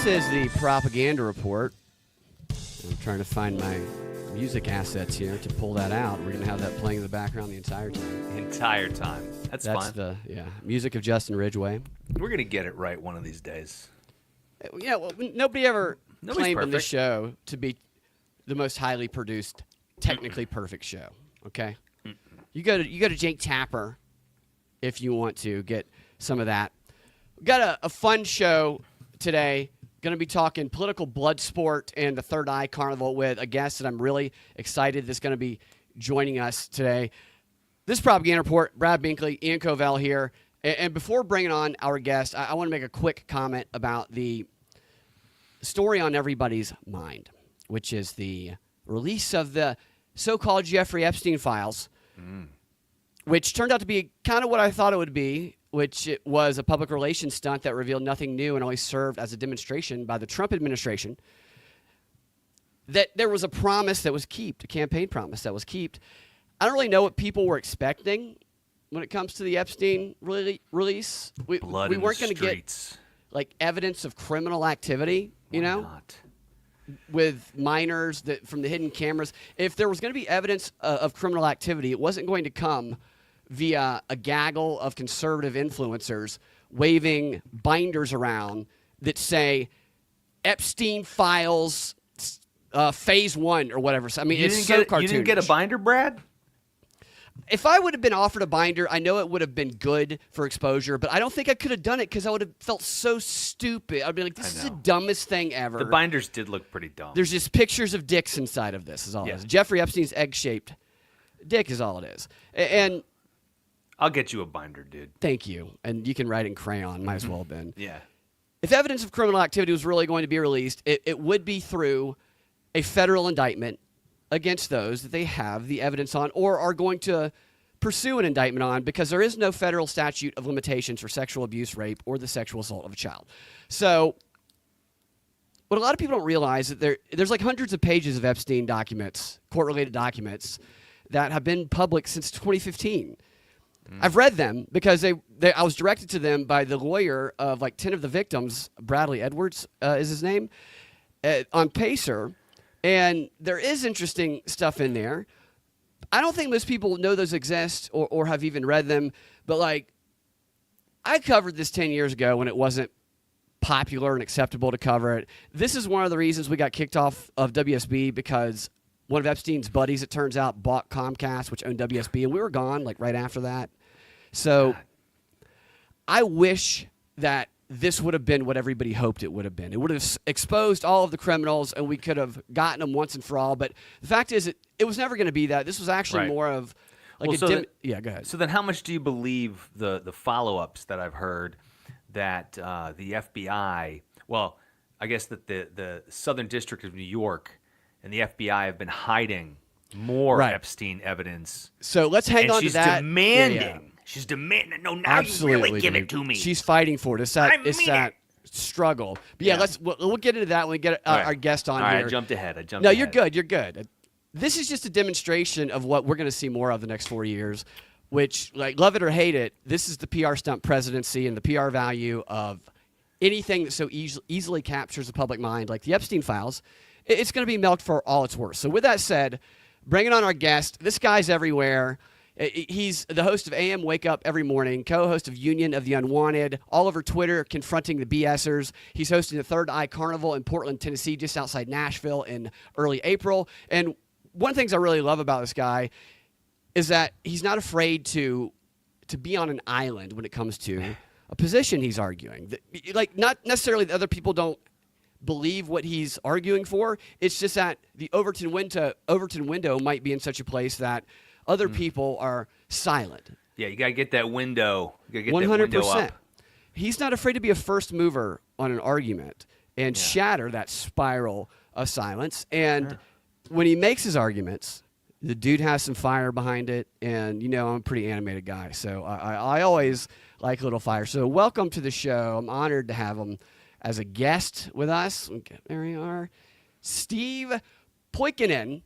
This is the propaganda report. I'm trying to find my music assets here to pull that out. We're going to have that playing in the background the entire time. That's fun. That's the music of Justin Ridgway. We're going to get it right one of these days. Yeah, well, nobody ever claimed on this perfect. show to be the most highly produced, technically perfect show. Okay, you go to Jake Tapper if you want to get some of that. We've got a fun show today. Going to be talking political Bloodsport and the Third Eye Carnival with a guest that I'm really excited that's going to be joining us today. This propaganda report, Brad Binkley, Ian Covell here. And before bringing on our guest, I want to make a quick comment about the story on everybody's mind, which is the release of the so-called Jeffrey Epstein files, which turned out to be kind of what I thought it would be, which it was a public relations stunt that revealed nothing new and only served as a demonstration by the Trump administration that there was a promise that was kept, a campaign promise that was kept. I don't really know what people were expecting when it comes to the Epstein release. We weren't going to get like evidence of criminal activity, Not? with minors from the hidden cameras. If there was going to be evidence of criminal activity, it wasn't going to come via a gaggle of conservative influencers waving binders around that say Epstein files phase 1 or whatever. I mean, it's so cartoonish. You didn't get a binder, Brad? If I would have been offered a binder, I know it would have been good for exposure, but I don't think I could have done it because I would have felt so stupid. I'd be like, this is the dumbest thing ever. The binders did look pretty dumb. There's just pictures of dicks inside of this is all it is. Jeffrey Epstein's egg-shaped dick is all it is. And I'll get you a binder, dude. thank you. And you can write in crayon. Might as well have been. Yeah. If evidence of criminal activity was really going to be released, it would be through a federal indictment against those that they have the evidence on or are going to pursue an indictment on, because there is no federal statute of limitations for sexual abuse, rape, or the sexual assault of a child. So what a lot of people don't realize is that there's like hundreds of pages of Epstein documents, court-related documents, that have been public since 2015. I've read them because I was directed to them by the lawyer of like 10 of the victims. Bradley Edwards is his name, on Pacer. And there is interesting stuff in there. I don't think most people know those exist or have even read them. But like, I covered this 10 years ago when it wasn't popular and acceptable to cover it. This is one of the reasons we got kicked off of WSB, because one of Epstein's buddies, it turns out, bought Comcast, which owned WSB, and we were gone like right after that. So I wish that this would have been what everybody hoped it would have been. It would have exposed all of the criminals, and we could have gotten them once and for all. But the fact is, it was never going to be that. This was actually more of like go ahead. So then how much do you believe the follow-ups that I've heard that the FBI, well, I guess that the Southern District of New York and the FBI have been hiding more Epstein evidence. So let's hang on to that. She's demanding. No, now Absolutely, you really give it to me. She's fighting for it. It's that struggle. But yeah, we'll get into that when we get our guest on here. All right, I jumped ahead. No, you're good. You're good. This is just a demonstration of what we're going to see more of the next 4 years, which, like, love it or hate it, this is the PR stunt presidency and the PR value of anything that so easily captures the public mind, like the Epstein files. It's going to be milked for all it's worth. So with that said, bringing on our guest, this guy's everywhere. He's the host of AM Wake Up every morning, co-host of Union of The Unwanted, all over Twitter confronting the BSers. He's hosting the Third Eye Carnival in Portland, Tennessee, just outside Nashville in early April. And one of the things I really love about this guy is that he's not afraid to be on an island when it comes to a position he's arguing. Like, not necessarily that other people don't believe what he's arguing for. It's just that the Overton window might be in such a place that other people are silent. Yeah, you got to get that window. You got to get 100%. That window up. He's not afraid to be a first mover on an argument and shatter that spiral of silence. And when he makes his arguments, the dude has some fire behind it. And, I'm a pretty animated guy, so I always like a little fire. So welcome to the show. I'm honored to have him as a guest with us. Okay, there we are. Steve Poikonen,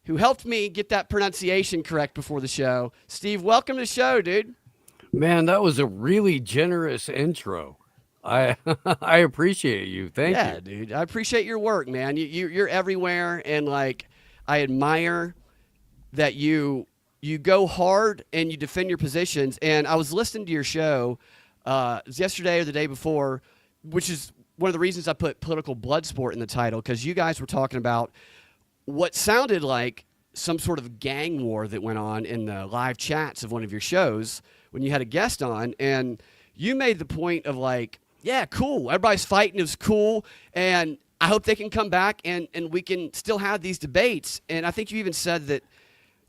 who helped me get that pronunciation correct before the show. Steve, welcome to the show, dude. Man, that was a really generous intro. I I appreciate you. Thank Yeah, you. dude. I appreciate your work, man. You're everywhere, and like I admire that you go hard and you defend your positions. And I was listening to your show it was yesterday or the day before, which is one of the reasons I put political blood sport in the title, because you guys were talking about what sounded like some sort of gang war that went on in the live chats of one of your shows when you had a guest on, and you made the point of like, yeah, cool, everybody's fighting, it was cool, and I hope they can come back and we can still have these debates. And I think you even said that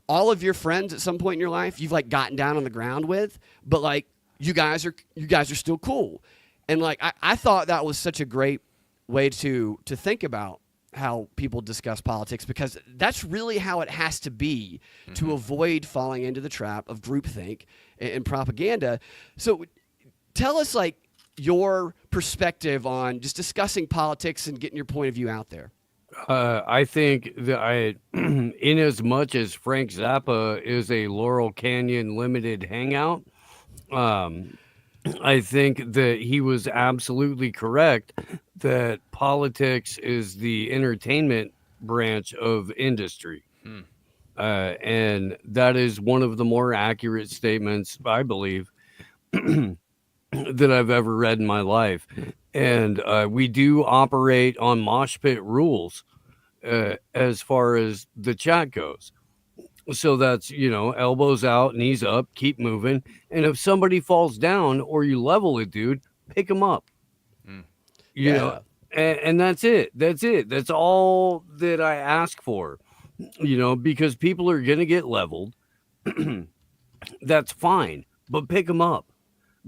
all of your friends at some point in your life you've like gotten down on the ground with, but like you guys are still cool. And like I thought that was such a great way to think about how people discuss politics, because that's really how it has to be to avoid falling into the trap of groupthink and propaganda. So tell us like your perspective on just discussing politics and getting your point of view out there. I think that in as much as Frank Zappa is a Laurel Canyon limited hangout, um, I think that he was absolutely correct that politics is the entertainment branch of industry. And that is one of the more accurate statements, I believe, that I've ever read in my life. And we do operate on mosh pit rules as far as the chat goes. So that's, elbows out, knees up, keep moving. And if somebody falls down or you level a dude, pick him up, you know, Yeah. and that's it. That's it. That's all that I ask for, because people are going to get leveled. That's fine, but pick them up,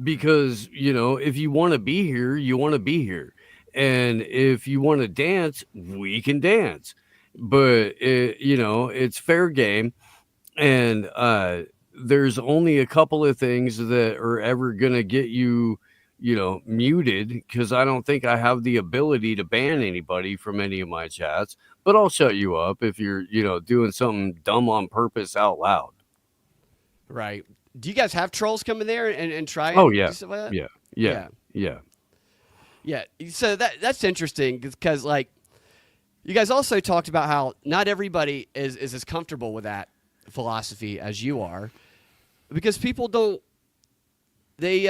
because, if you want to be here, you want to be here. And if you want to dance, we can dance. But, it's fair game. And there's only a couple of things that are ever going to get you, muted, because I don't think I have the ability to ban anybody from any of my chats. But I'll shut you up if you're, doing something dumb on purpose out loud. Right. Do you guys have trolls come in there and try Oh, and yeah. do stuff like that? Yeah. Yeah. Yeah. Yeah. Yeah. So that's interesting, because like you guys also talked about how not everybody is as comfortable with that philosophy as you are, because people don't, they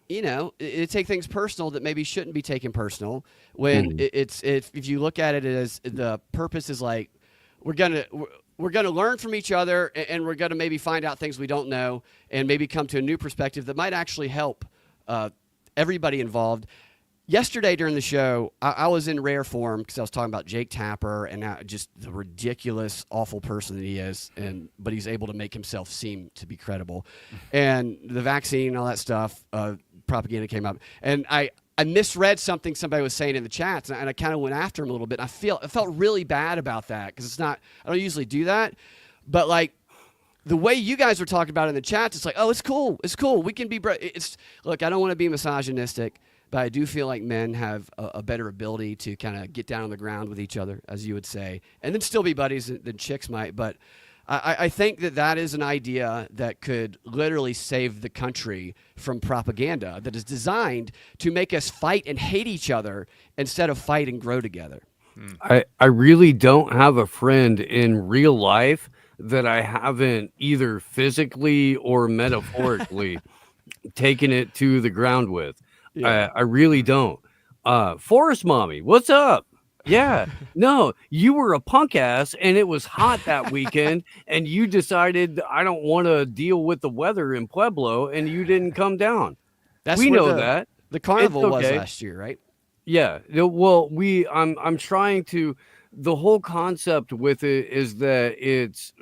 they take things personal that maybe shouldn't be taken personal, when Mhm. it's if you look at it as the purpose is like we're gonna learn from each other, and we're gonna maybe find out things we don't know, and maybe come to a new perspective that might actually help everybody involved. Yesterday during the show, I was in rare form because I was talking about Jake Tapper and just the ridiculous, awful person that he is, but he's able to make himself seem to be credible. And the vaccine and all that stuff, propaganda came up. And I misread something somebody was saying in the chats, and I kind of went after him a little bit. I felt really bad about that, because it's not, I don't usually do that. But like, the way you guys were talking about it in the chats, it's like, oh, it's cool. It's cool. We can be, look, I don't want to be misogynistic, but I do feel like men have a better ability to kind of get down on the ground with each other, as you would say, and then still be buddies than chicks might. But I think that is an idea that could literally save the country from propaganda that is designed to make us fight and hate each other instead of fight and grow together. I really don't have a friend in real life that I haven't either physically or metaphorically taken it to the ground with. Yeah. I really don't. Forest Mommy, what's up? Yeah, no, you were a punk ass and it was hot that weekend and you decided I don't want to deal with the weather in Pueblo and you didn't come down. That's We where know the that. the It's carnival was okay. last year, right? Yeah. Well, I'm trying to, the whole concept with it is that it's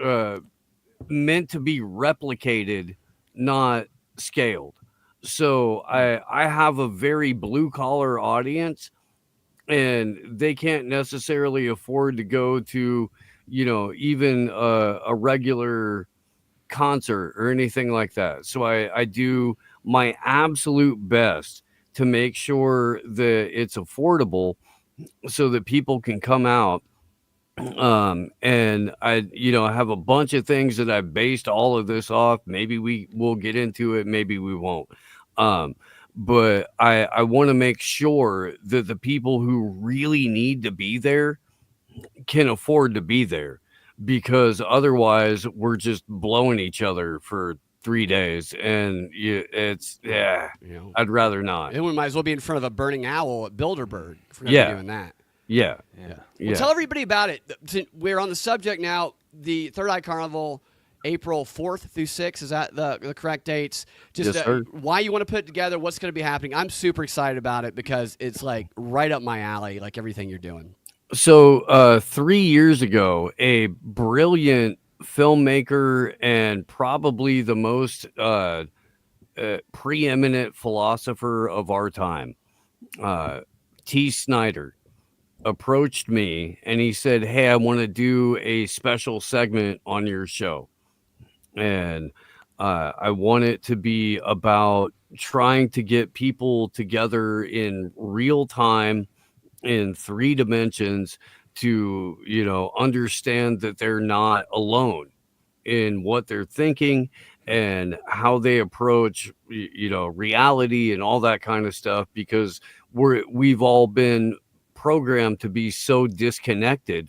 meant to be replicated, not scaled. So I have a very blue collar audience, and they can't necessarily afford to go to, even a regular concert or anything like that. So I do my absolute best to make sure that it's affordable so that people can come out. And I have a bunch of things that I based all of this off. Maybe we will get into it, maybe we won't. um but I want to make sure that the people who really need to be there can afford to be there, because otherwise we're just blowing each other for 3 days, and You know, I'd rather not. and we might as well be in front of a burning owl at Bilderberg if we're going to be Yeah, doing that. yeah, Yeah. Well, yeah. tell everybody about it. We're on the subject now. The Third Eye Carnival, April 4th through 6th. Is that the correct dates? Just Yes, sir. why you want to put it together, what's going to be happening. I'm super excited about it because it's like right up my alley, like everything you're doing. So 3 years ago, a brilliant filmmaker and probably the most preeminent philosopher of our time, uh, T. Snyder, approached me and he said, "Hey, I want to do a special segment on your show, and I want it to be about trying to get people together in real time in 3 dimensions to, understand that they're not alone in what they're thinking and how they approach, reality and all that kind of stuff, because we've all been programmed to be so disconnected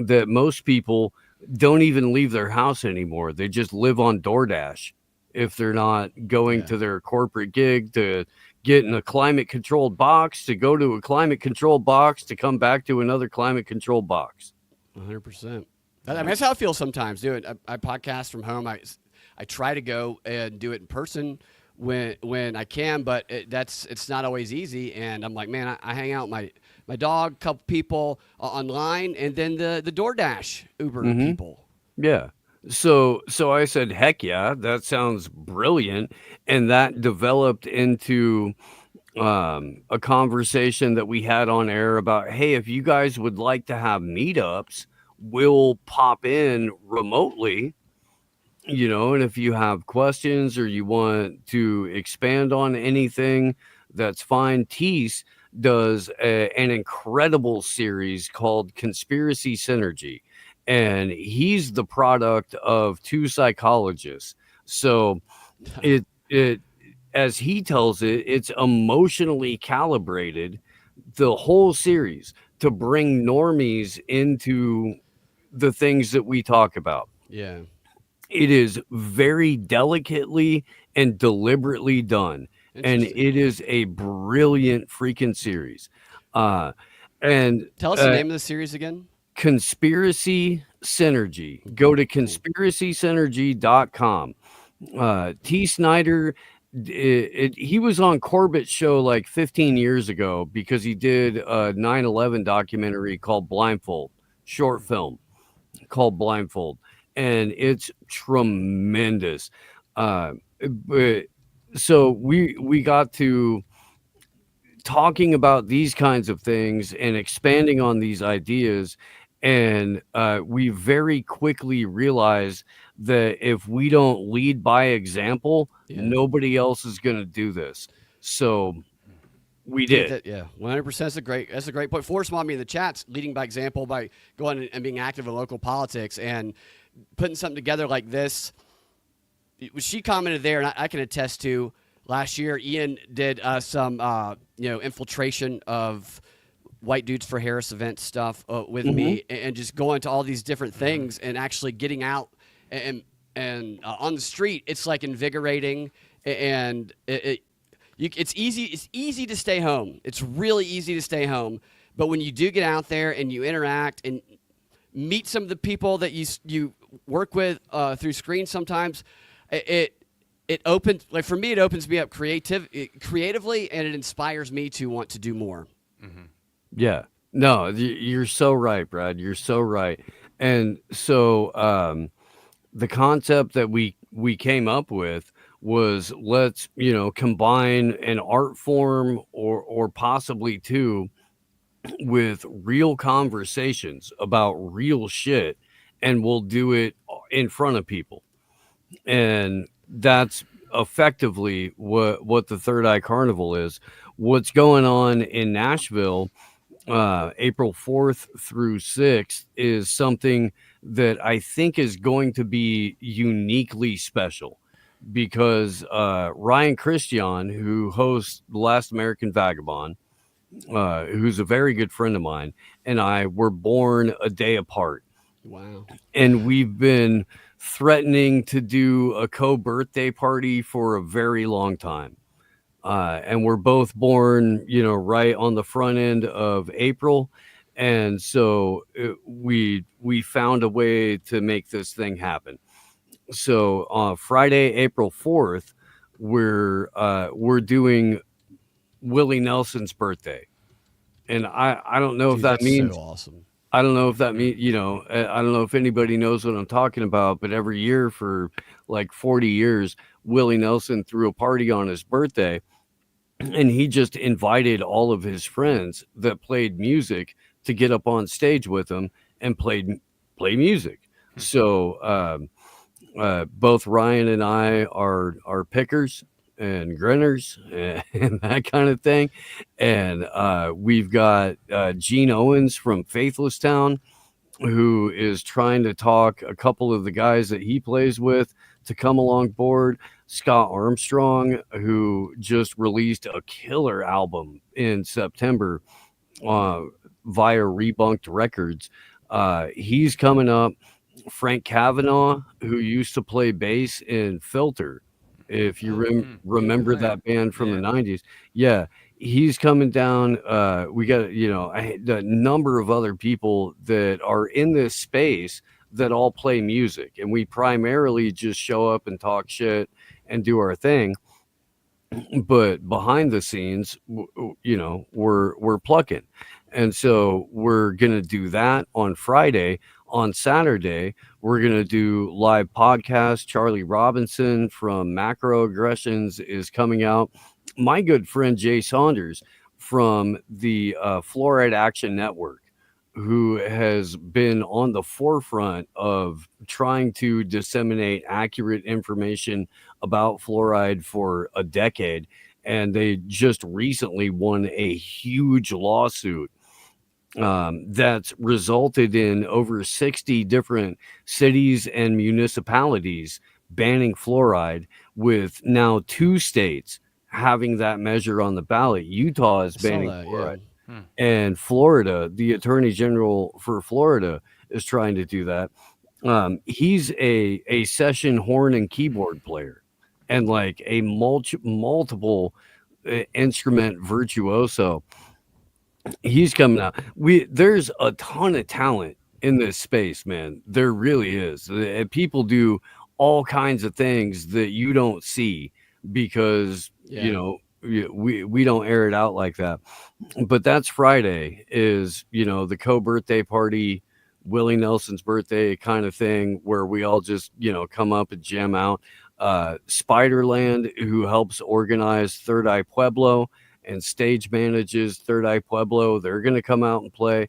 that most people don't even leave their house anymore. They just live on DoorDash if they're not going Yeah. to their corporate gig to get in a climate controlled box, to go to a climate controlled box, to come back to another climate controlled box." 100%. I mean, that's how I feel sometimes. Doing I podcast from home. I try to go and do it in person when I can, but it's not always easy. And I'm like, man, I hang out with my dog, couple people online, and then the DoorDash Uber Mhm. people. Yeah. So I said, "Heck yeah, that sounds brilliant." And that developed into a conversation that we had on air about, "Hey, if you guys would like to have meetups, we'll pop in remotely, and if you have questions or you want to expand on anything, that's fine." Tease does an incredible series called Conspiracy Synergy, and he's the product of two psychologists. So it as he tells it, it's emotionally calibrated, the whole series, to bring normies into the things that we talk about. Yeah. It is very delicately and deliberately done, and Interesting. it is a brilliant freaking series. Uh, and Tell us the name of the series again. Conspiracy Synergy. Go to conspiracysynergy.com. T. Snyder, he was on Corbett's show like 15 years ago because he did a 9/11 documentary called Blindfold, short film called Blindfold, and it's tremendous. Uh, but so we got to talking about these kinds of things and expanding on these ideas, and we very quickly realized that if we don't lead by example, Yeah. nobody else is going to do this. So we I think did. that, yeah, 100%. That's a great point. Forrest Mommy in the chats, leading by example by going and being active in local politics and putting something together like this. She commented there, and I can attest to. Last year, Ian did some infiltration of White Dudes for Harris event stuff with me, and just going to all these different things and actually getting out and on the street. It's like invigorating, and it's easy. It's easy to stay home. It's really easy to stay home. But when you do get out there and you interact and meet some of the people that you work with through screens, sometimes it opens, like for me, it opens me up creatively, and it inspires me to want to do more. Yeah. No, you're so right, Brad. You're so right. And so the concept that we came up with was, let's, combine an art form or possibly two with real conversations about real shit, and we'll do it in front of people. And that's effectively what the Third Eye Carnival is. What's going on in Nashville, April 4th through 6th, is something that I think is going to be uniquely special. because Ryan Christian, who hosts The Last American Vagabond, who's a very good friend of mine, and I were born a day apart. Wow. And we've been threatening to do a co-birthday party for a very long time. And we're both born, right on the front end of April. And so we found a way to make this thing happen. So on Friday, April 4th, we're doing Willie Nelson's birthday. And I don't know if Dude, that that's means so awesome. I don't know if that means, I don't know if anybody knows what I'm talking about, but every year for like 40 years, Willie Nelson threw a party on his birthday, and he just invited all of his friends that played music to get up on stage with him and play music. So both Ryan and I are pickers and grinners and that kind of thing. And we've got Gene Owens from Faithless Town, who is trying to talk a couple of the guys that he plays with to come along board. Scott Armstrong, who just released a killer album in September via Rebunked Records. He's coming up. Frank Kavanaugh, who used to play bass in Filter, if you remember that band from the 90s. Yeah, he's coming down. We got, a number of other people that are in this space that all play music, and we primarily just show up and talk shit and do our thing. But behind the scenes, we're plucking. And so we're going to do that on Friday. On Saturday, we're going to do live podcast. Charlie Robinson from Macroaggressions is coming out. My good friend Jay Saunders from the Fluoride Action Network, who has been on the forefront of trying to disseminate accurate information about fluoride for a decade. And they just recently won a huge lawsuit that's resulted in over 60 different cities and municipalities banning fluoride, with now 2 states having that measure on the ballot. Utah is banning fluoride. Yeah. And Florida, the Attorney General for Florida, is trying to do that. He's a session horn and keyboard player, and like a multiple instrument virtuoso. He's coming out. There's a ton of talent in this space, man. There really is. People do all kinds of things that you don't see because we don't air it out like that. But that's Friday, is the co-birthday party, Willie Nelson's birthday kind of thing, where we all just come up and jam out. Spiderland, who helps organize Third Eye Pueblo and stage manages Third Eye Pueblo, they're going to come out and play.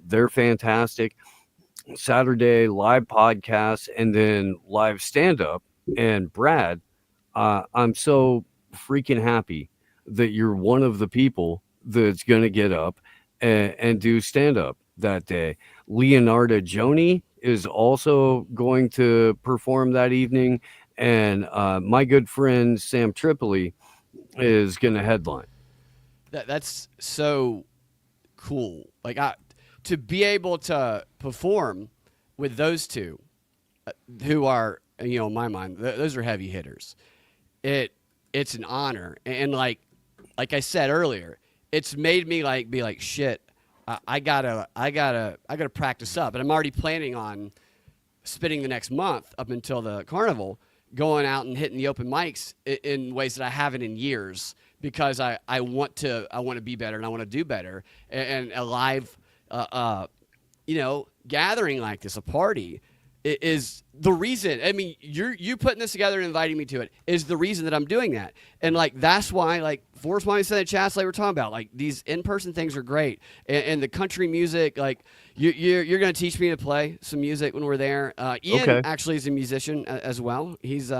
They're fantastic. Saturday, live podcasts, and then live stand-up. And Brad, I'm so freaking happy that you're one of the people that's going to get up and do stand-up that day. Leonardo Joni is also going to perform that evening. And my good friend Sam Tripoli is going to headline. That's so cool. Like to be able to perform with those two, who are, in my mind, those are heavy hitters. It's an honor, and like I said earlier, it's made me be like shit. I gotta practice up, and I'm already planning on spending the next month up until the Carnival, going out and hitting the open mics in ways that I haven't in years, because I want to be better, and I want to do better. And a live gathering like this, a party, is the reason. I mean, you putting this together and inviting me to it is the reason that I'm doing that. And that's why, Forrest Wine said in the chats, we're talking about, these in-person things are great. And the country music, you're going to teach me to play some music when we're there. Ian actually is a musician as well. He's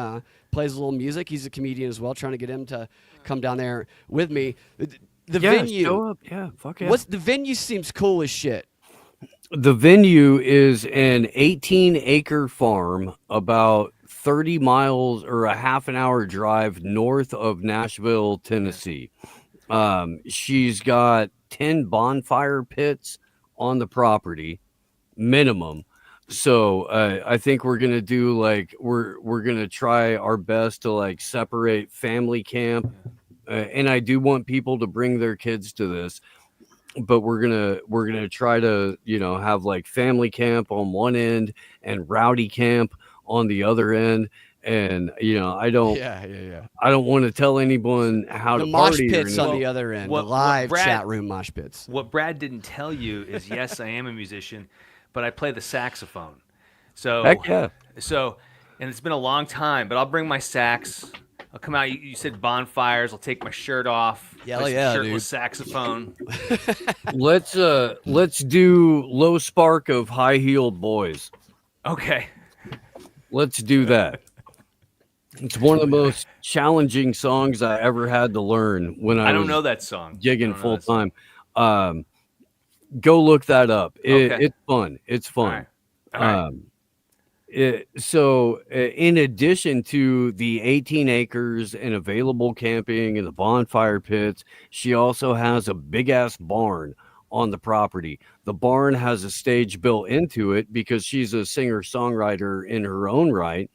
plays a little music. He's a comedian as well, trying to get him to come down there with me. The venue. Show up. Yeah, fuck yeah. The venue seems cool as shit. The venue is an 18-acre farm about 30 miles or a half an hour drive north of Nashville, Tennessee. She's got 10 bonfire pits on the property minimum. So I think we're gonna do like we're gonna try our best to like separate family camp, and I do want people to bring their kids to this, but we're gonna try to have like family camp on one end and rowdy camp on the other end, and I don't I don't want to tell anyone how The to mosh party or pits on anything. the other end, what- the what live Brad- chat room mosh pits. What Brad didn't tell you is, yes, I am a musician, but I play the saxophone. So, Heck yeah. And it's been a long time, but I'll bring my sax. I'll come out. You said bonfires. I'll take my shirt off. Yeah, play some yeah, shirtless dude. saxophone. Let's do Low Spark of High Heeled Boys. Okay. Let's do that. It's one of the most challenging songs I ever had to learn when I I don't was know that song. I gigging don't know full that song. time. Go look that up. Okay. It's fun. It's All fun. right. All right. In addition to the 18 acres and available camping and the bonfire pits, she also has a big ass barn on the property. The barn has a stage built into it because she's a singer-songwriter in her own right.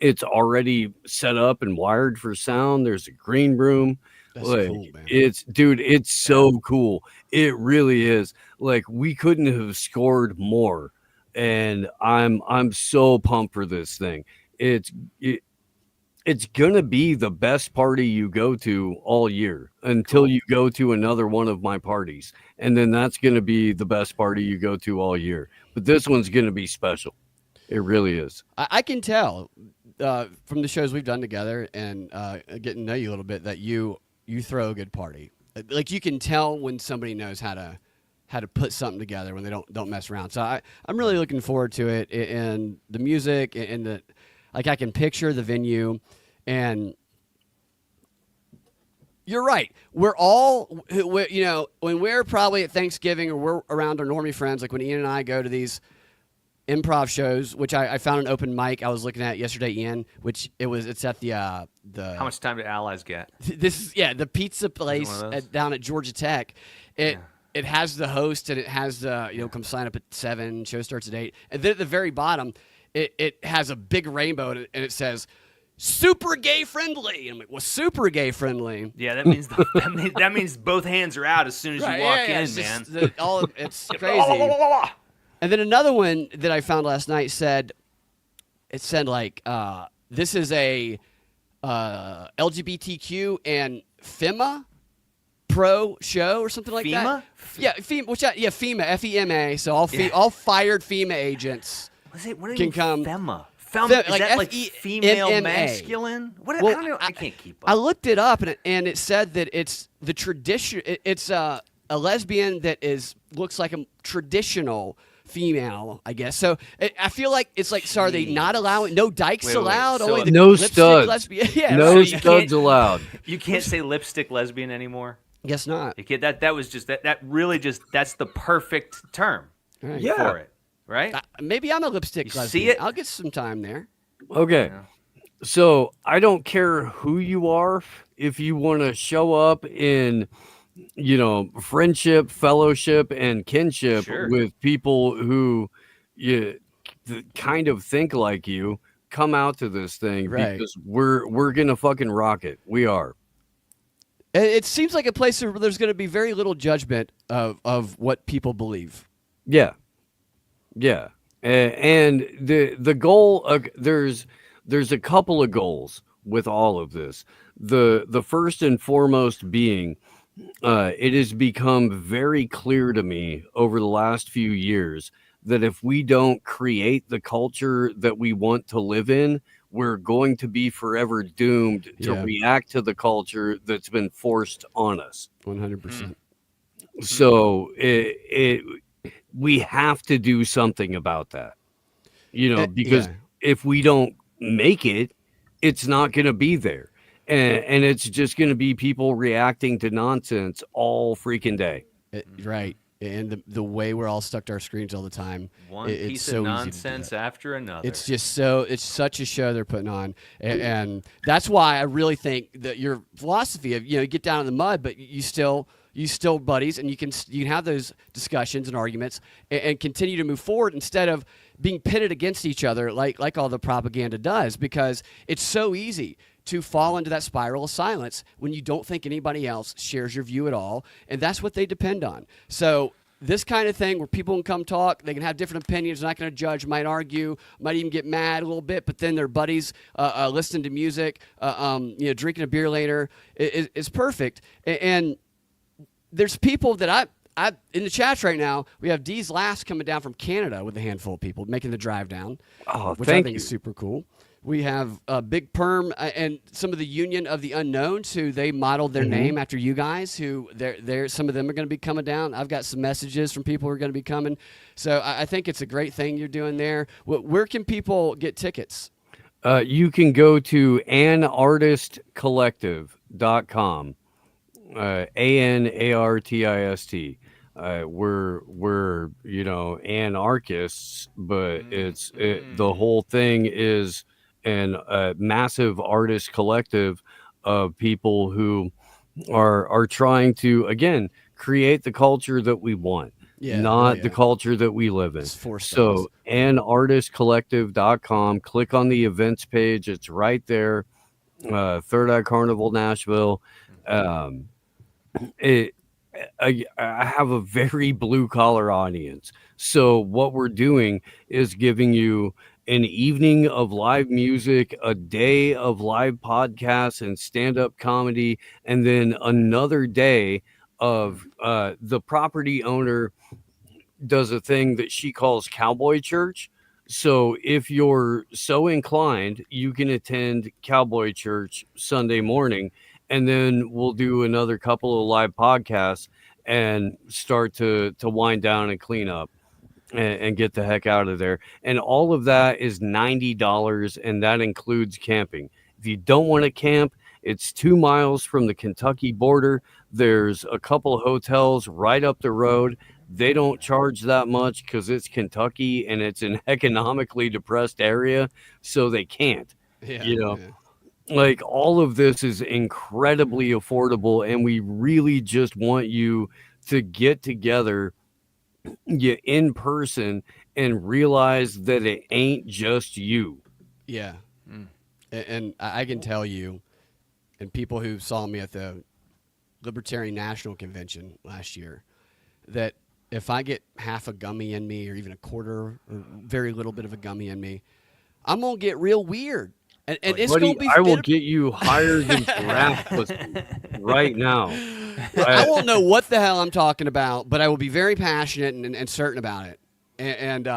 It's already set up and wired for sound. There's a green room. That's Like, cool, man. it's so cool. It really is. Like, we couldn't have scored more. And I'm so pumped for this thing. It's gonna be the best party you go to all year until you go to another one of my parties, and then that's gonna be the best party you go to all year. But this one's gonna be special. It really is. I can tell from the shows we've done together and getting to know you a little bit that you throw a good party. Like, you can tell when somebody knows how to put something together when they don't mess around. So I'm really looking forward to it, and the music and the, like, I can picture the venue, and you're right. We're all, when we're probably at Thanksgiving or we're around our normie friends, like when Ian and I go to these improv shows, which I found an open mic I was looking at yesterday, Ian, which it's at the How much time do allies get? this is the pizza place one of those? down at Georgia Tech. It has the host, and it has the come sign up at 7. Show starts at 8, and then at the very bottom, it has a big rainbow, and it says super gay friendly. And I'm like, well, super gay friendly. Yeah, that means that means both hands are out as soon as you walk in, it's man. just it's crazy. And then another one that I found last night said like this is a LGBTQ and FEMA pro show or something like that. Yeah, FEMA, FEMA, FEMA. So all fired FEMA agents What do you can mean come. FEMA? Fe- Is like that like female FEMA. masculine? What? Well, I don't know. I can't keep up. I looked it up, and it said that it's the tradition. It's a lesbian that looks like a traditional female, I guess. So I feel like it's like, so are they not allowing no dykes Wait. allowed? So Only the no lipstick studs. lesbian. Yeah, No right. you studs can't- allowed. You can't say lipstick lesbian anymore. Guess not. You can't, that was just that really just that's the perfect term Right. Yeah. for it, right? Maybe I'm a lipstick You lesbian. see it? I'll get some time there. Okay. So I don't care who you are. If you want to show up in, friendship, fellowship, and kinship Sure. with people who kind of think like you, come out to this thing Right. because we're gonna fucking rock it. We are. It seems like a place where there's going to be very little judgment of what people believe. Yeah. Yeah. And the goal there's a couple of goals with all of this. The first and foremost being it has become very clear to me over the last few years that if we don't create the culture that we want to live in, we're going to be forever doomed to Yeah. react to the culture that's been forced on us. 100%. So we have to do something about that, because yeah. if we don't make it, it's not going to be there. And it's just going to be people reacting to nonsense all freaking day. Right. and the way we're all stuck to our screens all the time. One it's piece so of easy to do nonsense that. after another. It's just it's such a show they're putting on, and that's why I really think that your philosophy of you get down in the mud, but you still buddies, and you can have those discussions and arguments and continue to move forward instead of being pitted against each other like all the propaganda does, because it's so easy to fall into that spiral of silence when you don't think anybody else shares your view at all, and that's what they depend on. So this kind of thing where people can come talk, they can have different opinions, not going to judge, might argue, might even get mad a little bit, but then their buddies listening to music, drinking a beer later is perfect. And there's people that I in the chats right now, we have Dee's Last coming down from Canada with a handful of people making the drive down, which I think is super cool. We have Big Perm and some of the Union of the Unknowns, who they modeled their name after you guys, who they're some of them are going to be coming down. I've got some messages from people who are going to be coming. So I think it's a great thing you're doing there. Where can people get tickets? You can go to anartistcollective.com. ANARTIST. We're anarchists, but the whole thing is a massive artist collective of people who are trying to again create the culture that we want, not the culture that we live in. So anartistcollective.com, click on the events page, it's right there. Third Eye Carnival Nashville. I have a very blue collar audience. So what we're doing is giving you an evening of live music, a day of live podcasts and stand-up comedy, and then another day of the property owner does a thing that she calls Cowboy Church. So if you're so inclined, you can attend Cowboy Church Sunday morning, and then we'll do another couple of live podcasts and start to wind down and clean up and get the heck out of there. And all of that is $90, and that includes camping. If you don't want to camp, it's 2 miles from the Kentucky border. There's a couple of hotels right up the road. They don't charge that much because it's Kentucky and it's an economically depressed area, so they can't. Like all of this is incredibly affordable, and we really just want you to get together in person and realize that it ain't just you. Yeah. And I can tell you, and people who saw me at the Libertarian National Convention last year, that if I get half a gummy in me or even a quarter or very little bit of a gummy in me, I'm going to get real weird. And it's Buddy, going to be... I will get you higher than giraffe pussy right now. I won't know what the hell I'm talking about, but I will be very passionate and certain about it. And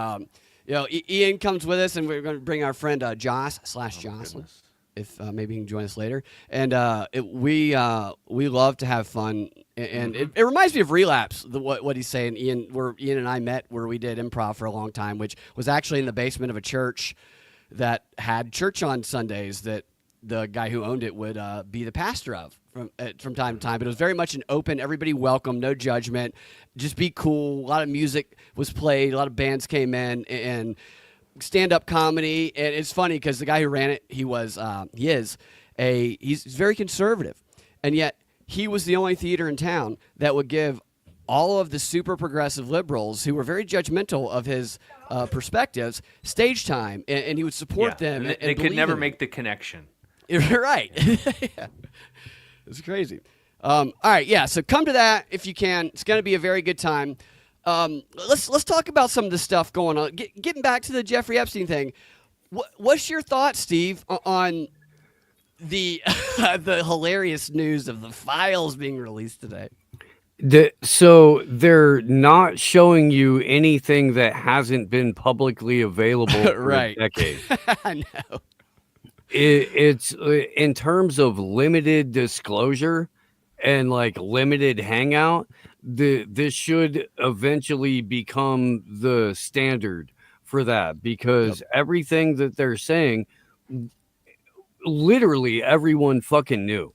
Ian comes with us, and we're going to bring our friend Jocelyn, if maybe he can join us later. And we love to have fun. And it reminds me of Relapse, what he's saying. Ian and I met where we did improv for a long time, which was actually in the basement of a church that had church on Sundays that the guy who owned it would be the pastor of from time to time. But it was very much an open, everybody welcome, no judgment, just be cool. A lot of music was played, a lot of bands came in, and stand-up comedy. And it's funny because the guy who ran it, he's very conservative, and yet he was the only theater in town that would give all of the super progressive liberals who were very judgmental of his perspectives stage time, and he would support them. And they could never make the connection. Right. Yeah. It's crazy. All right, yeah. So come to that if you can. It's going to be a very good time. Let's talk about some of the stuff going on. Getting back to the Jeffrey Epstein thing. What's your thoughts, Steve, on the the hilarious news of the files being released today? So they're not showing you anything that hasn't been publicly available for right. a decade. I know. It's in terms of limited disclosure and like limited hangout, this should eventually become the standard for that, because everything that they're saying, literally everyone fucking knew.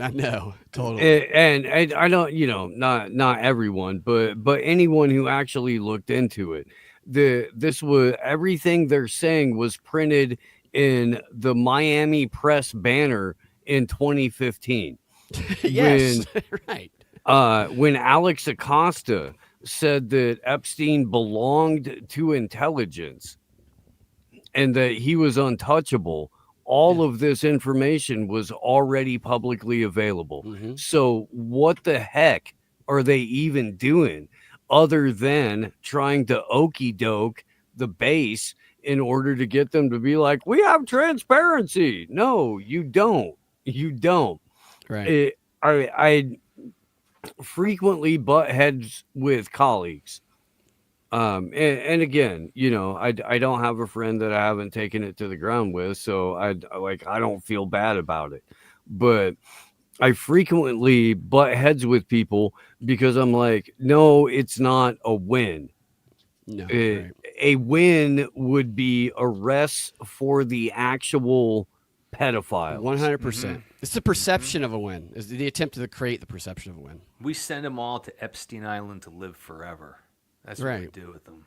I know, totally. And I don't, not everyone, but anyone who actually looked into it, this was everything they're saying was printed in the Miami Press banner in 2015 Yes, when right. when Alex Acosta said that Epstein belonged to intelligence and that he was untouchable. Yeah. All of this information was already publicly available. Hmm. So, what the heck are they even doing other than trying to okey doke the base in order to get them to be like, we have transparency? No, you don't. You don't. Right. I frequently butt heads with colleagues. And again, I don't have a friend that I haven't taken it to the ground with, so I don't feel bad about it. But I frequently butt heads with people because I'm like, no, it's not a win. No, Uh, right. a win would be arrests for the actual pedophiles. 100%. It's the perception of a win. Is the attempt to create the perception of a win. We send them all to Epstein Island to live forever. That's what we Right. do with them.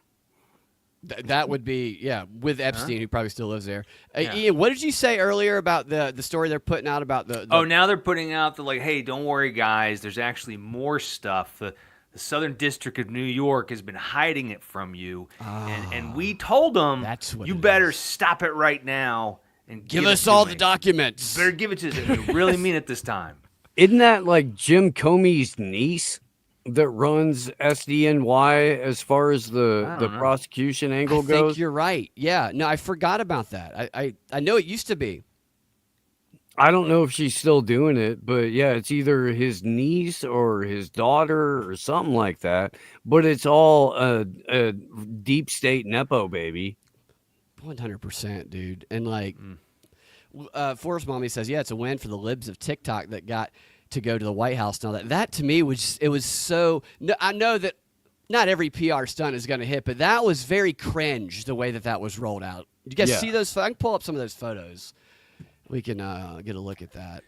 That would be, yeah, with Epstein, who probably still lives there. Yeah. Ian, what did you say earlier about the story they're putting out about the Oh, now they're putting out the like, hey, don't worry, guys. There's actually more stuff. The Southern District of New York has been hiding it from you, and we told them That's what you it better is. stop it right now and give it us to all me. the documents? Better give it to us. We really mean it this time. Isn't that like Jim Comey's niece that runs SDNY as far as the don't know. prosecution I angle think goes? you're right. Yeah, no, I forgot about that. I know it used to be. I don't know if she's still doing it, but yeah, it's either his niece or his daughter or something like that. But it's all a deep state nepo baby. 100%, dude. And like, Forrest Mommy says, yeah, it's a win for the libs of TikTok that got to go to the White House and all that. That to me was so. No, I know that not every PR stunt is going to hit, but that was very cringe the way that was rolled out. You guys Yeah. see those? I can pull up some of those photos. We can get a look at that.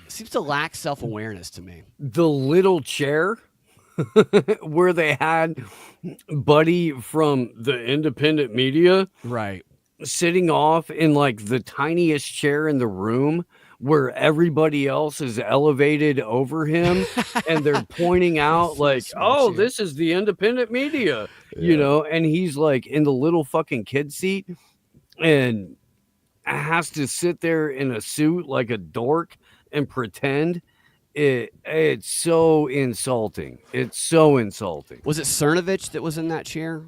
Seems to lack self-awareness to me. The little chair where they had Buddy from the independent media Right. sitting off in like the tiniest chair in the room where everybody else is elevated over him and they're pointing out like, small oh, chair. this is the independent media, and he's like in the little fucking kid seat and has to sit there in a suit like a dork and pretend. It's so insulting. It's so insulting. Was it Cernovich that was in that chair?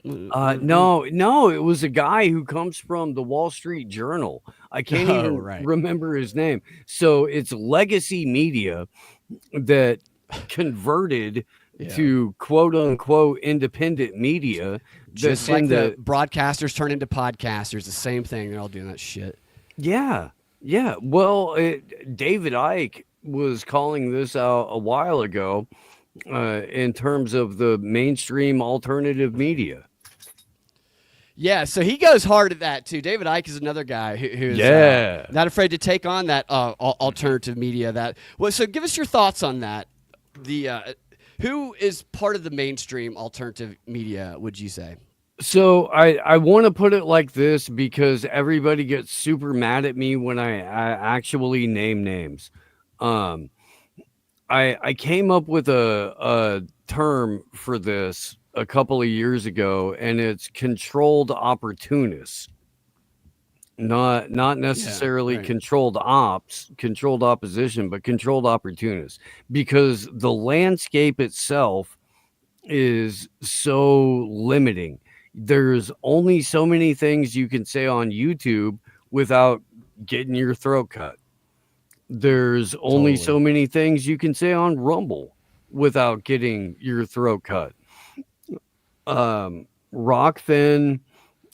No, it was a guy who comes from the Wall Street Journal. I can't Oh, even right. remember his name. So it's legacy media that converted to quote unquote independent media. Just That's like in the broadcasters turn into podcasters, the same thing. They're all doing that shit. Yeah. Well, David Icke was calling this out a while ago in terms of the mainstream alternative media. Yeah, so he goes hard at that too. David Icke is another guy who's not afraid to take on that alternative media. So give us your thoughts on that. Who is part of the mainstream alternative media, would you say? So I want to put it like this because everybody gets super mad at me when I actually name names. I came up with a term for this a couple of years ago, and it's controlled opportunists. Not necessarily right. controlled opposition, but controlled opportunists, because the landscape itself is so limiting. There's only so many things you can say on YouTube without getting your throat cut. There's only so many things you can say on Rumble without getting your throat cut. Rokfin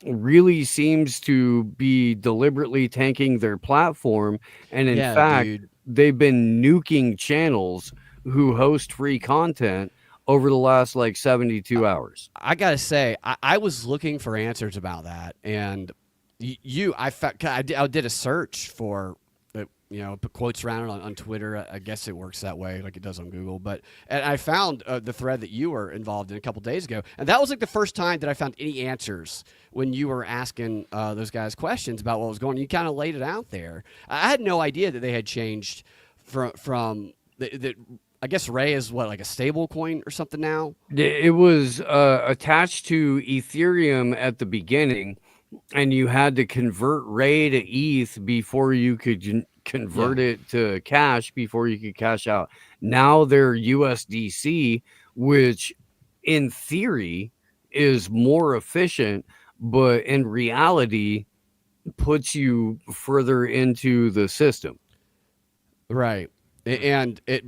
really seems to be deliberately tanking their platform, and in fact, they've been nuking channels who host free content over the last like 72 hours. I gotta say, I was looking for answers about that, and I did a search for put quotes around it on Twitter. I guess it works that way, like it does on Google. And I found the thread that you were involved in a couple days ago, and that was like the first time that I found any answers when you were asking those guys questions about what was going on. You kind of laid it out there. I had no idea that they had changed from the I guess Ray is what, like a stable coin or something now? It was attached to Ethereum at the beginning, and you had to convert Ray to ETH before you could convert it to cash before you could cash out. Now they're USDC, which in theory is more efficient, but in reality puts you further into the system. Right. And it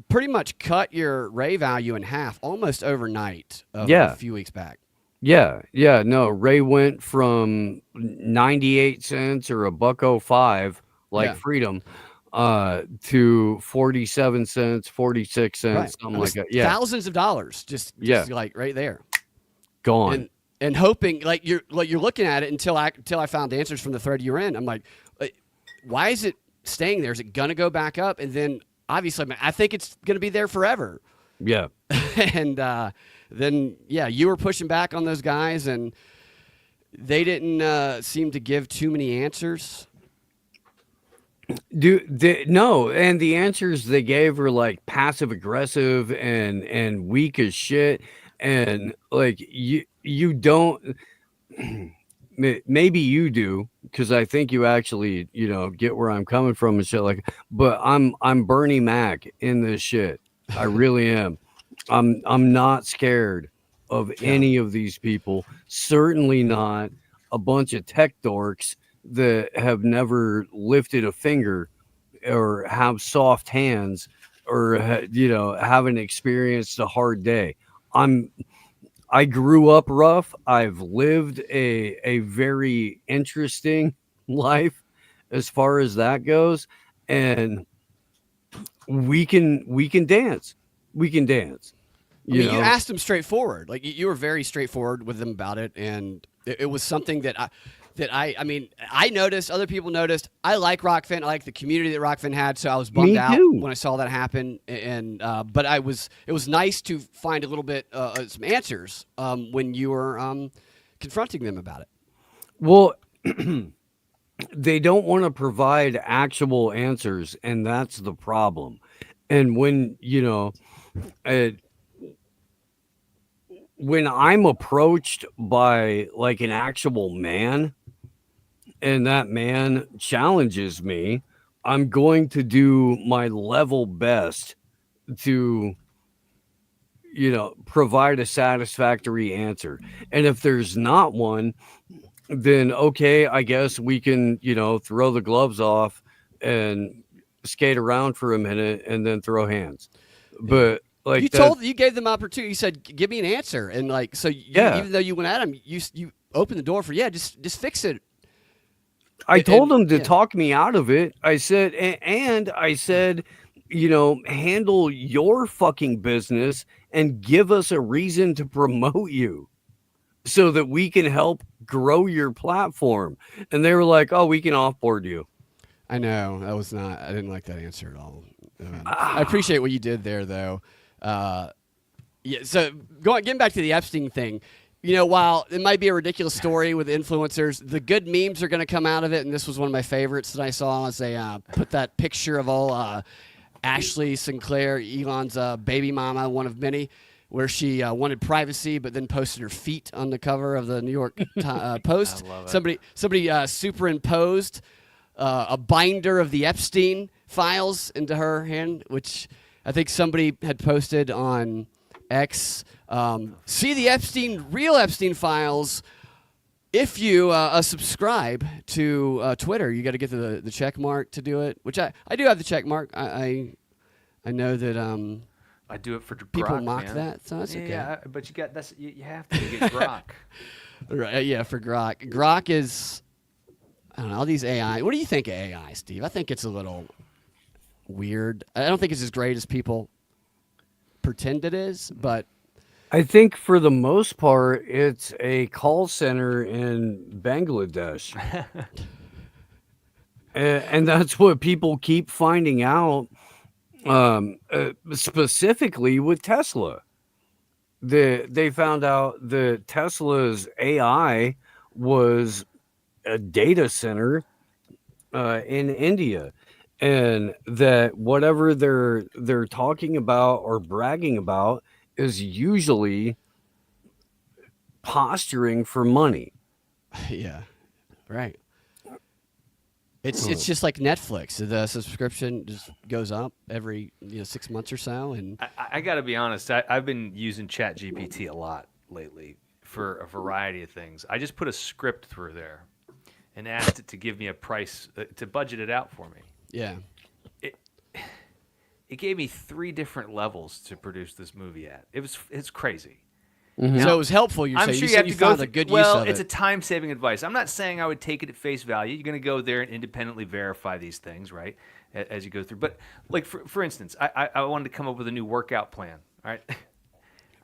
pretty much cut your Ray value in half almost overnight a few weeks back. Yeah. No, Ray went from 98 cents or $1.05 like Freedom to 47 cents, 46 cents, something like that. Yeah. Thousands of dollars just like right there. Gone. And hoping like you're looking at it until I found the answers from the thread you were in. I'm like, why is it staying there? Is it gonna go back up? And then obviously I think it's gonna be there forever. Yeah. And then you were pushing back on those guys, and they didn't seem to give too many answers. No, and the answers they gave were like passive aggressive and weak as shit, and like you don't. Maybe you do, because I think you actually get where I'm coming from and shit like. But I'm Bernie Mac in this shit. I really am. I'm not scared of any of these people. Certainly not a bunch of tech dorks that have never lifted a finger or have soft hands or haven't experienced a hard day. I grew up rough. I've lived a very interesting life as far as that goes, and we can dance. We can dance. You asked them straightforward. Like you were very straightforward with them about it, and it was something that I noticed. Other people noticed. I like Rokfin. I like the community that Rokfin had. So I was bummed out when I saw that happen. And but it was nice to find a little bit some answers when you were confronting them about it. Well, they don't want to provide actual answers, and that's the problem. And when when I'm approached by like an actual man, and that man challenges me, I'm going to do my level best to provide a satisfactory answer. And if there's not one, then okay, I guess we can throw the gloves off and skate around for a minute and then throw hands. But like you gave them opportunity. You said, "Give me an answer," and like so. Even though you went at him, you opened the door for just fix it. I told them to talk me out of it. I said, and I said, handle your fucking business and give us a reason to promote you, so that we can help grow your platform. And they were like, "Oh, we can offboard you." I know I didn't like that answer at all. I appreciate what you did there, though. So getting back to the Epstein thing, while it might be a ridiculous story with influencers, the good memes are going to come out of it. And this was one of my favorites that I saw as they put that picture of all Ashley Sinclair, Elon's baby mama, one of many, where she wanted privacy, but then posted her feet on the cover of the New York Post. I love it. Somebody superimposed a binder of the Epstein files into her hand, which I think somebody had posted on X. See the real Epstein files. If you subscribe to Twitter, you got to get the check mark to do it, which I do have the check mark. I know that I do it for Grok, people mock man. that, so that's okay. Yeah, but you have to get Grok. Right? Yeah, for Grok. Grok is, I don't know, all these AI. What do you think of AI, Steve? I think it's a little weird. I don't think it's as great as people pretend it is, but I think for the most part, it's a call center in Bangladesh. And that's what people keep finding out, specifically with Tesla. They found out that Tesla's AI was a data center in India, and that whatever they're talking about or bragging about is usually posturing for money. Yeah, right. It's just like Netflix. The subscription just goes up every 6 months or so, and I got to be honest. I've been using ChatGPT a lot lately for a variety of things. I just put a script through there and asked it to give me a price, to budget it out for me. yeah, It it gave me 3 different levels to produce this movie at. It's crazy. so it was helpful. You're I'm saying sure you you said have you to go found through, a good well, use of it's it. a time-saving advice. I'm not saying I would take it at face value. You're going to go there and independently verify these things, right, as you go through. But, like, for instance, I wanted to come up with a new workout plan, all right?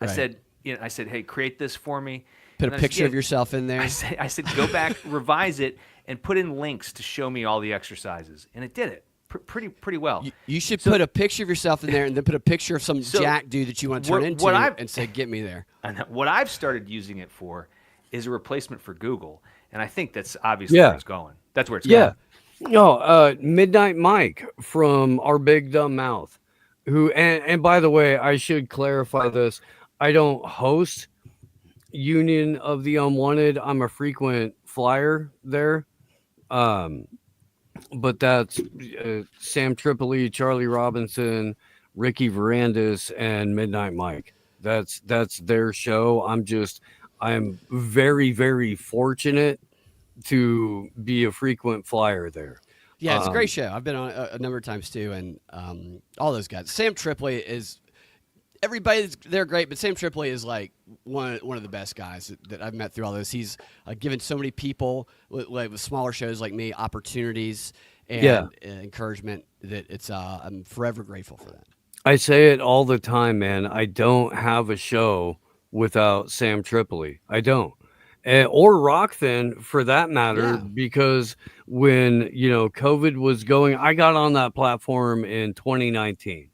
I Right. said, hey, create this for me. Put And a I picture said, of yourself in there. I said, go back, revise it, and put in links to show me all the exercises. And it did it pretty well. You should put a picture of yourself in there, and then put a picture of some So, jack dude that you want to turn what- into, what I've- and say, "Get me there." And what I've started using it for is a replacement for Google. And I think that's obviously Yeah. where it's going. That's where it's Yeah. going. No, Midnight Mike from Our Big Dumb Mouth, who, and by the way, I should clarify this. I don't host Union of the Unwanted. I'm a frequent flyer there. Um, but that's Sam Tripoli, Charlie Robinson, Ricky Varandas, and Midnight Mike. That's their show. I'm very, very fortunate to be a frequent flyer there. Yeah, it's a great show. I've been on a number of times too, and all those guys. Sam Tripoli is they're great, but Sam Tripoli is like one of the best guys that I've met through all this. He's given so many people with smaller shows like me opportunities and Yeah. encouragement that I'm forever grateful for that. I say it all the time, man. I don't have a show without Sam Tripoli. I don't. Or Rokfin for that matter, Yeah. because when, COVID was going, I got on that platform in 2019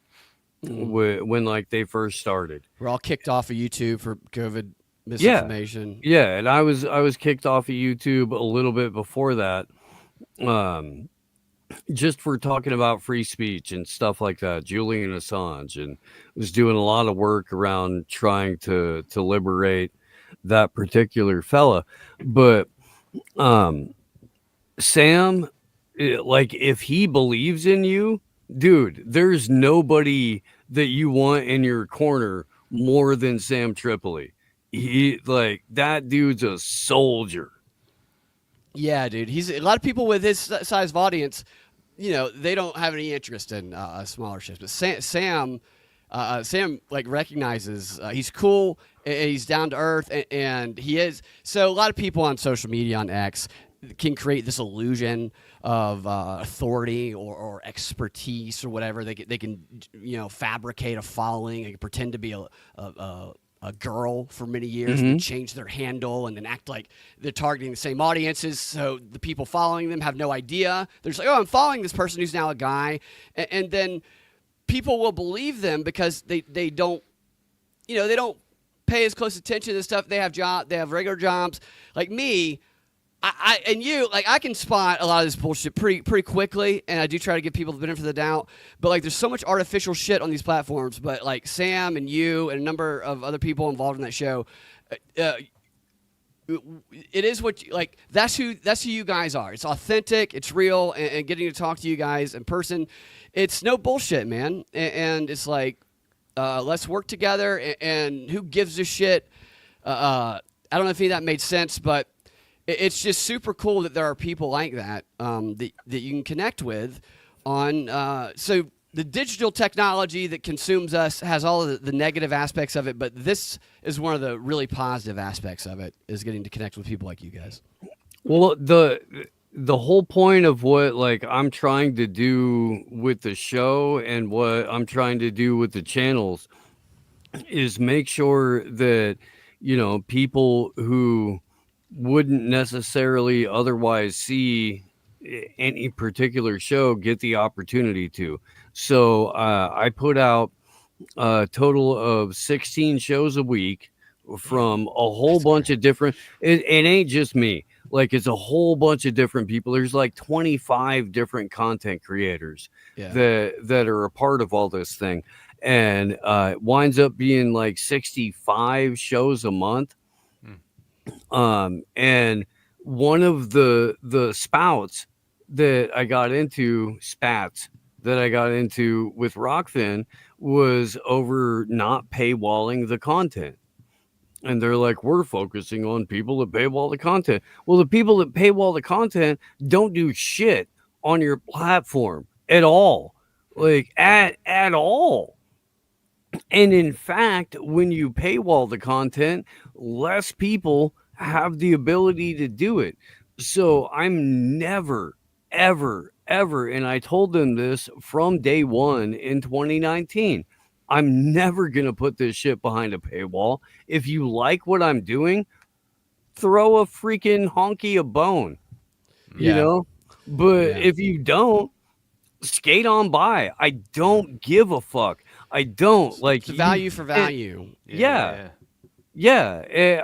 when like they first started. We're all kicked off of YouTube for COVID misinformation. Yeah. And I was kicked off of YouTube a little bit before that. Just for talking about free speech and stuff like that, Julian Assange, and was doing a lot of work around trying to liberate that particular fella. But Sam, like, if he believes in you, dude, there's nobody that you want in your corner more than Sam Tripoli. He, like, that dude's a soldier. Yeah, dude. He's a lot of people with his size of audience. They don't have any interest in smaller ships. But Sam like recognizes he's cool, and he's down to earth, and he is. So a lot of people on social media on X can create this illusion of authority or expertise or whatever. They can fabricate a following. They can pretend to be a girl for many years and change their handle and then act like they're targeting the same audiences, so the people following them have no idea. They're just like, oh, I'm following this person who's now a guy, and then people will believe them because they don't they don't pay as close attention to stuff. They have regular jobs. Like me, I and you, like, I can spot a lot of this bullshit pretty quickly, and I do try to give people the benefit of the doubt. But like, there's so much artificial shit on these platforms. But like Sam and you and a number of other people involved in that show, it is what like that's who you guys are. It's authentic, it's real, and getting to talk to you guys in person, it's no bullshit, man. And it's like, let's work together. And who gives a shit? I don't know if any of that made sense, but it's just super cool that there are people like that that you can connect with on. So the digital technology that consumes us has all of the negative aspects of it, but this is one of the really positive aspects of it, is getting to connect with people like you guys. Well, the whole point of what, like, I'm trying to do with the show and what I'm trying to do with the channels is make sure that people who wouldn't necessarily otherwise see any particular show get the opportunity to. So I put out a total of 16 shows a week from a whole bunch of different. It ain't just me. Like, it's a whole bunch of different people. There's like 25 different content creators Yeah. that are a part of all this thing, and it winds up being like 65 shows a month. And one of the spouts that I got into, spats that I got into with Rokfin, was over not paywalling the content. And they're like, we're focusing on people that paywall the content. Well, the people that paywall the content don't do shit on your platform at all. Like, at all. And in fact, when you paywall the content, less people have the ability to do it. So I'm never, ever, ever, and I told them this from day one in 2019. I'm never going to put this shit behind a paywall. If you like what I'm doing, throw a freaking honky a bone, you Yeah. know? But Yeah. if you don't, skate on by. I don't give a fuck. I don't like It's value for value. Yeah.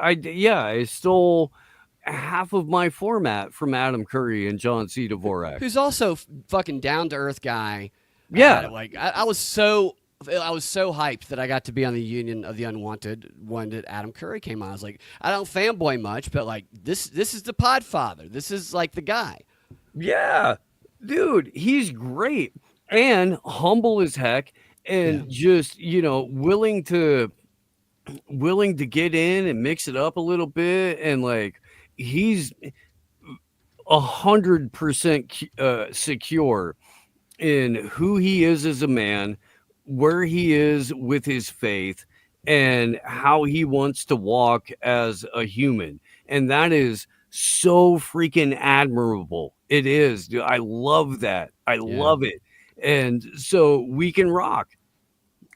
I stole half of my format from Adam Curry and John C. Dvorak. Who's also fucking down to earth guy. Yeah. Like I was so hyped that I got to be on the Union of the Unwanted one that Adam Curry came on. I was like, I don't fanboy much, but like this is the Podfather. This is like the guy. Yeah. Dude, he's great and humble as heck, and just, willing to get in and mix it up a little bit, and like he's 100% secure in who he is as a man, where he is with his faith, and how he wants to walk as a human. And that is so freaking admirable. It is, dude. I love that. I love it. And so we can rock.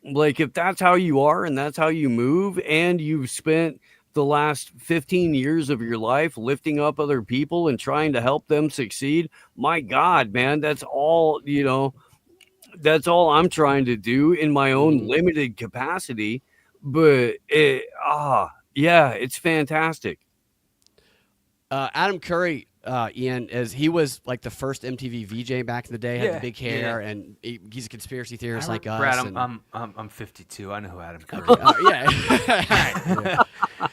Like, if that's how you are and that's how you move, and you've spent the last 15 years of your life lifting up other people and trying to help them succeed, my God, man, that's all, that's all I'm trying to do in my own limited capacity. But it's fantastic. Adam Curry, Ian, he was like the first MTV VJ back in the day. Had the big hair, and he's a conspiracy theorist like us. Brad, and, I'm 52. I know who Adam Curry yeah.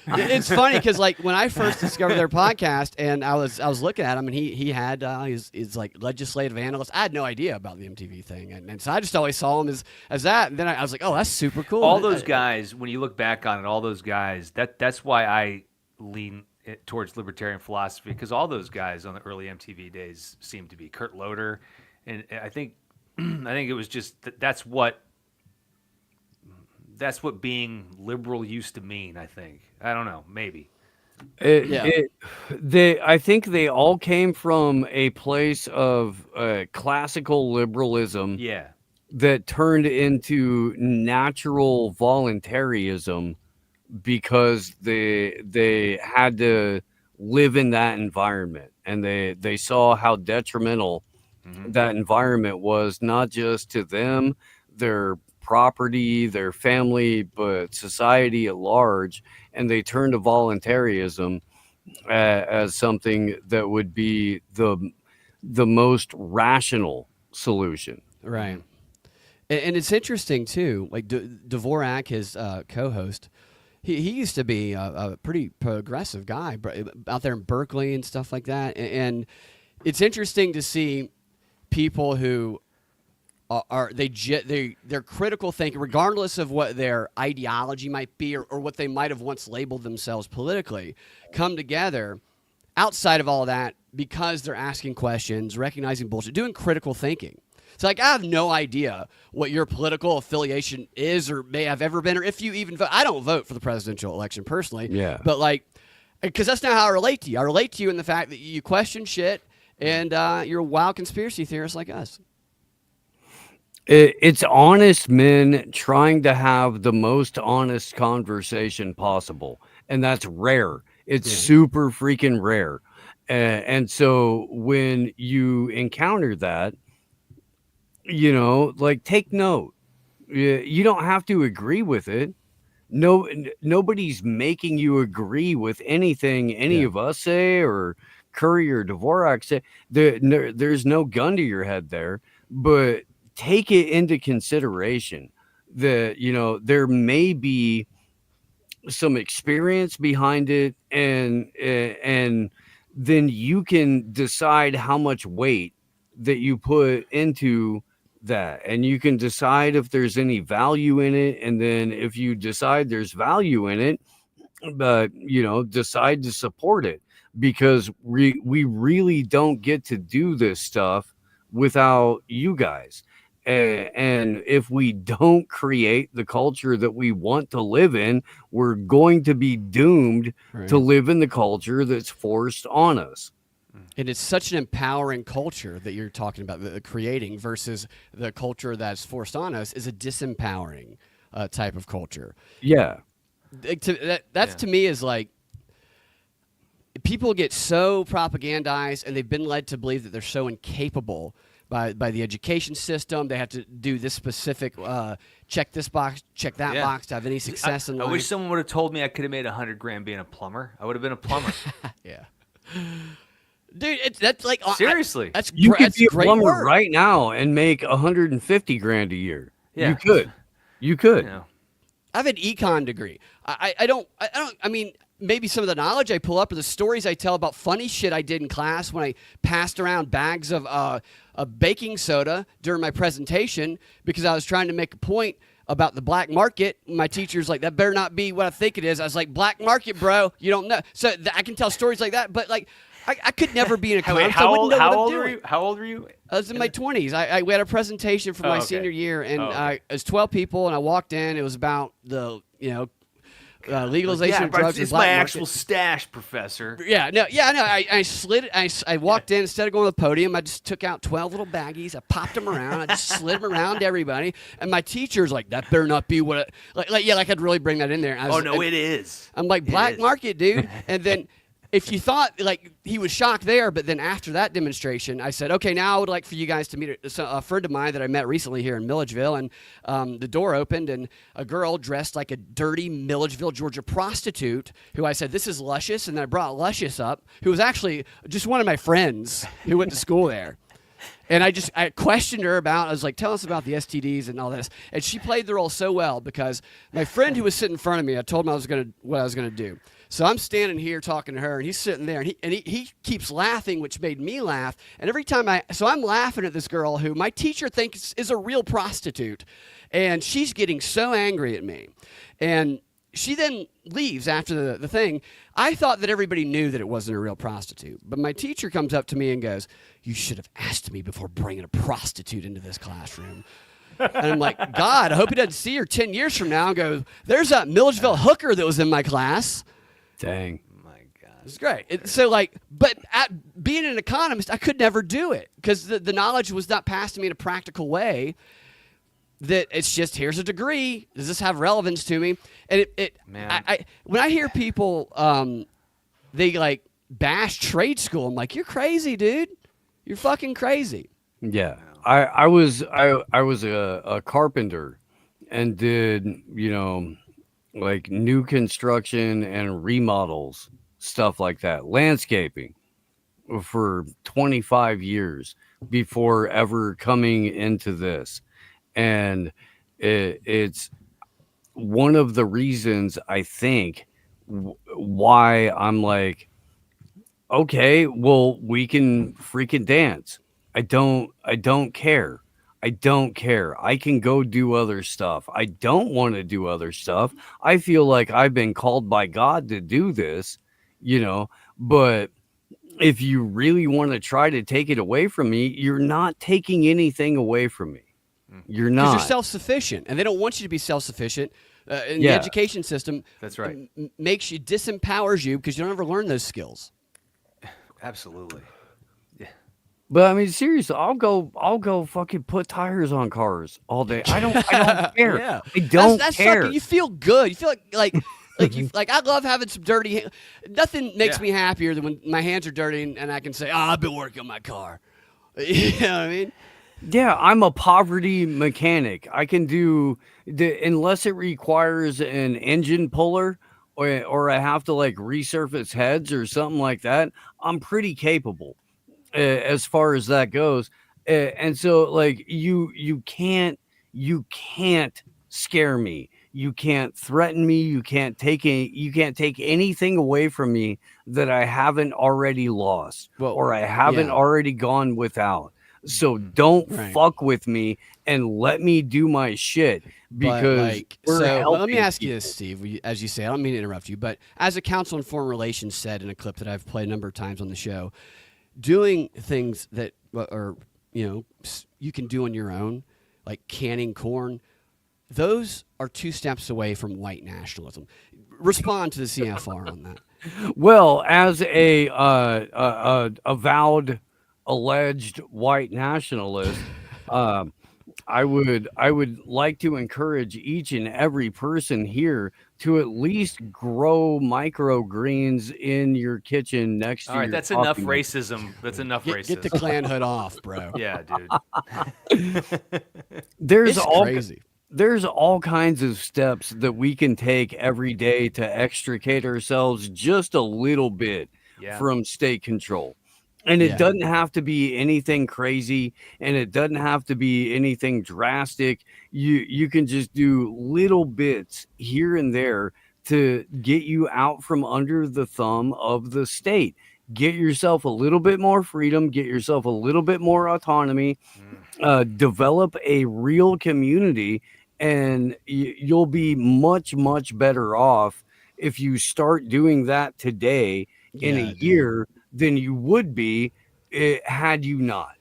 It's funny because like when I first discovered their podcast, and I was looking at him, and he had his like legislative analyst. I had no idea about the MTV thing, and so I just always saw him as that. And then I was like, oh, that's super cool. All those guys, when you look back on it, all those guys. That's why I lean towards libertarian philosophy, because all those guys on the early MTV days seemed to be Kurt Loder, and I think it was just that's what being liberal used to mean. I think, I don't know, maybe. I think they all came from a place of classical liberalism, that turned into natural voluntarism, because they had to live in that environment, and they saw how detrimental that environment was, not just to them, their property, their family, but society at large. And they turned to voluntarism as something that would be the most rational solution. Right. And it's interesting too, like Dvorak, his co-host, he used to be a pretty progressive guy out there in Berkeley and stuff like that. And it's interesting to see people who they're critical thinking, regardless of what their ideology might be, or what they might have once labeled themselves politically, come together outside of all that because they're asking questions, recognizing bullshit, doing critical thinking. It's like, I have no idea what your political affiliation is or may have ever been, or if you even vote. I don't vote for the presidential election personally. Yeah. But like, because that's not how I relate to you. I relate to you in the fact that you question shit, and you're a wild conspiracy theorist like us. It's honest men trying to have the most honest conversation possible. And that's rare. It's super freaking rare. And so when you encounter that, like, take note. You don't have to agree with it. Nobody's making you agree with anything any Yeah. of us say or Curry or Dvorak say. There's no gun to your head there, but take it into consideration that there may be some experience behind it, and then you can decide how much weight that you put into that, and you can decide if there's any value in it, and then if you decide there's value in it, decide to support it, because we really don't get to do this stuff without you guys. And if we don't create the culture that we want to live in, we're going to be doomed to Right. live in the culture that's forced on us. And it's such an empowering culture that you're talking about, the creating, versus the culture that's forced on us is a disempowering type of culture. Yeah. That's Yeah. to me is like, people get so propagandized and they've been led to believe that they're so incapable by the education system. They have to do this specific, check this box, check that Yeah. box to have any success in I life. wish someone would have told me I could have made $100,000 being a plumber. I would have been a plumber. Yeah. Dude, that's like Seriously. that's You could that's be a great plumber work. right now and make 150 grand a year. Yeah. You could. You could. You know. I have an econ degree. I don't. I mean, maybe some of the knowledge I pull up are the stories I tell about funny shit I did in class when I passed around bags of baking soda during my presentation because I was trying to make a point about the black market. My teacher's like, "That better not be what I think it is." I was like, "Black market, bro. You don't know." So I can tell stories like that, but like, I could never be an economist. Wait, I wouldn't know what I'm old doing. were you? How old were you? I was in my 20s. We had a presentation for my okay. senior year, and Oh, okay. it was 12 people, and I walked in. It was about the legalization of drugs. It's and black my market. actual stash, professor. Yeah, no. I slid it. I walked in, instead of going to the podium, I just took out 12 little baggies. I popped them around. I just slid them around to everybody. And my teacher's like, "That better not be what like I'd really bring that in there." Oh no, it is. I'm like, It "Black is. market, dude." And then if you thought, like, he was shocked there, but then after that demonstration, I said, "Okay, now I would like for you guys to meet a friend of mine that I met recently here in Milledgeville." And the door opened, and a girl dressed like a dirty Milledgeville, Georgia prostitute, who I said, "This is Luscious," and then I brought Luscious up, who was actually just one of my friends who went to school there. And I questioned her I was like, "Tell us about the STDs and all this." And she played the role so well because my friend who was sitting in front of me, I told him what I was gonna do. So I'm standing here talking to her, and he's sitting there, and he keeps laughing, which made me laugh. And every time I'm laughing at this girl who my teacher thinks is a real prostitute, and she's getting so angry at me. And she then leaves after the thing. I thought that everybody knew that it wasn't a real prostitute. But my teacher comes up to me and goes, "You should have asked me before bringing a prostitute into this classroom." And I'm like, "God, I hope he doesn't see her 10 years from now and go, 'There's that Milledgeville hooker that was in my class.'" Dang. My God. It's great. But being an economist, I could never do it because the knowledge was not passed to me in a practical way. That it's just, here's a degree. Does this have relevance to me? And Man. when I hear people, they like bash trade school, I'm like, "You're crazy, dude. You're fucking crazy." Yeah. I was a carpenter and did, like new construction and remodels, stuff like that, landscaping for 25 years before ever coming into this. And it's one of the reasons I think why I'm like, okay, well, we can freaking dance. I don't care. I don't care. I can go do other stuff. I don't want to do other stuff. I feel like I've been called by God to do this, but if you really want to try to take it away from me, you're not taking anything away from me. You're Because not. you're self-sufficient, and they don't want you to be self-sufficient. In the Yeah. education system, That's right. Makes you, disempowers you because you don't ever learn those skills. Absolutely. But I mean, seriously, I'll go fucking put tires on cars all day. I don't care. Yeah. I don't that's care. Fucking, you feel good. You feel like Like I love having some dirty. Nothing makes me happier than when my hands are dirty and I can say, "Oh, I've been working on my car." You know what I mean? Yeah, I'm a poverty mechanic. I can do unless it requires an engine puller or I have to like resurface heads or something like that. I'm pretty capable as far as that goes. And so like you can't scare me. You can't threaten me. You can't take anything away from me that I haven't already lost Well, or I haven't yeah. already gone without. So don't Right. fuck with me and let me do my shit But because we're let me helping ask you this, people. Steve. As you say, I don't mean to interrupt you, but as a counsel and foreign relations said in a clip that I've played a number of times on the show, doing things that are you can do on your own, like canning corn, those are 2 steps away from white nationalism. Respond to the CFR on that. Well, as a avowed alleged white nationalist, um, I would like to encourage each and every person here to at least grow microgreens in your kitchen next All to right, your that's enough coffee maker. racism. That's enough Get the racism. Klan hood off, bro. Yeah, dude. There's It's all crazy. there's all kinds of steps that we can take every day to extricate ourselves just a little bit Yeah. from state control. And it Yeah. doesn't have to be anything crazy and it doesn't have to be anything drastic. You can just do little bits here and there to get you out from under the thumb of the state. Get yourself a little bit more freedom, get yourself a little bit more autonomy, develop a real community, and you'll be much better off if you start doing that today in a Yeah, dude. year than you would be had you not.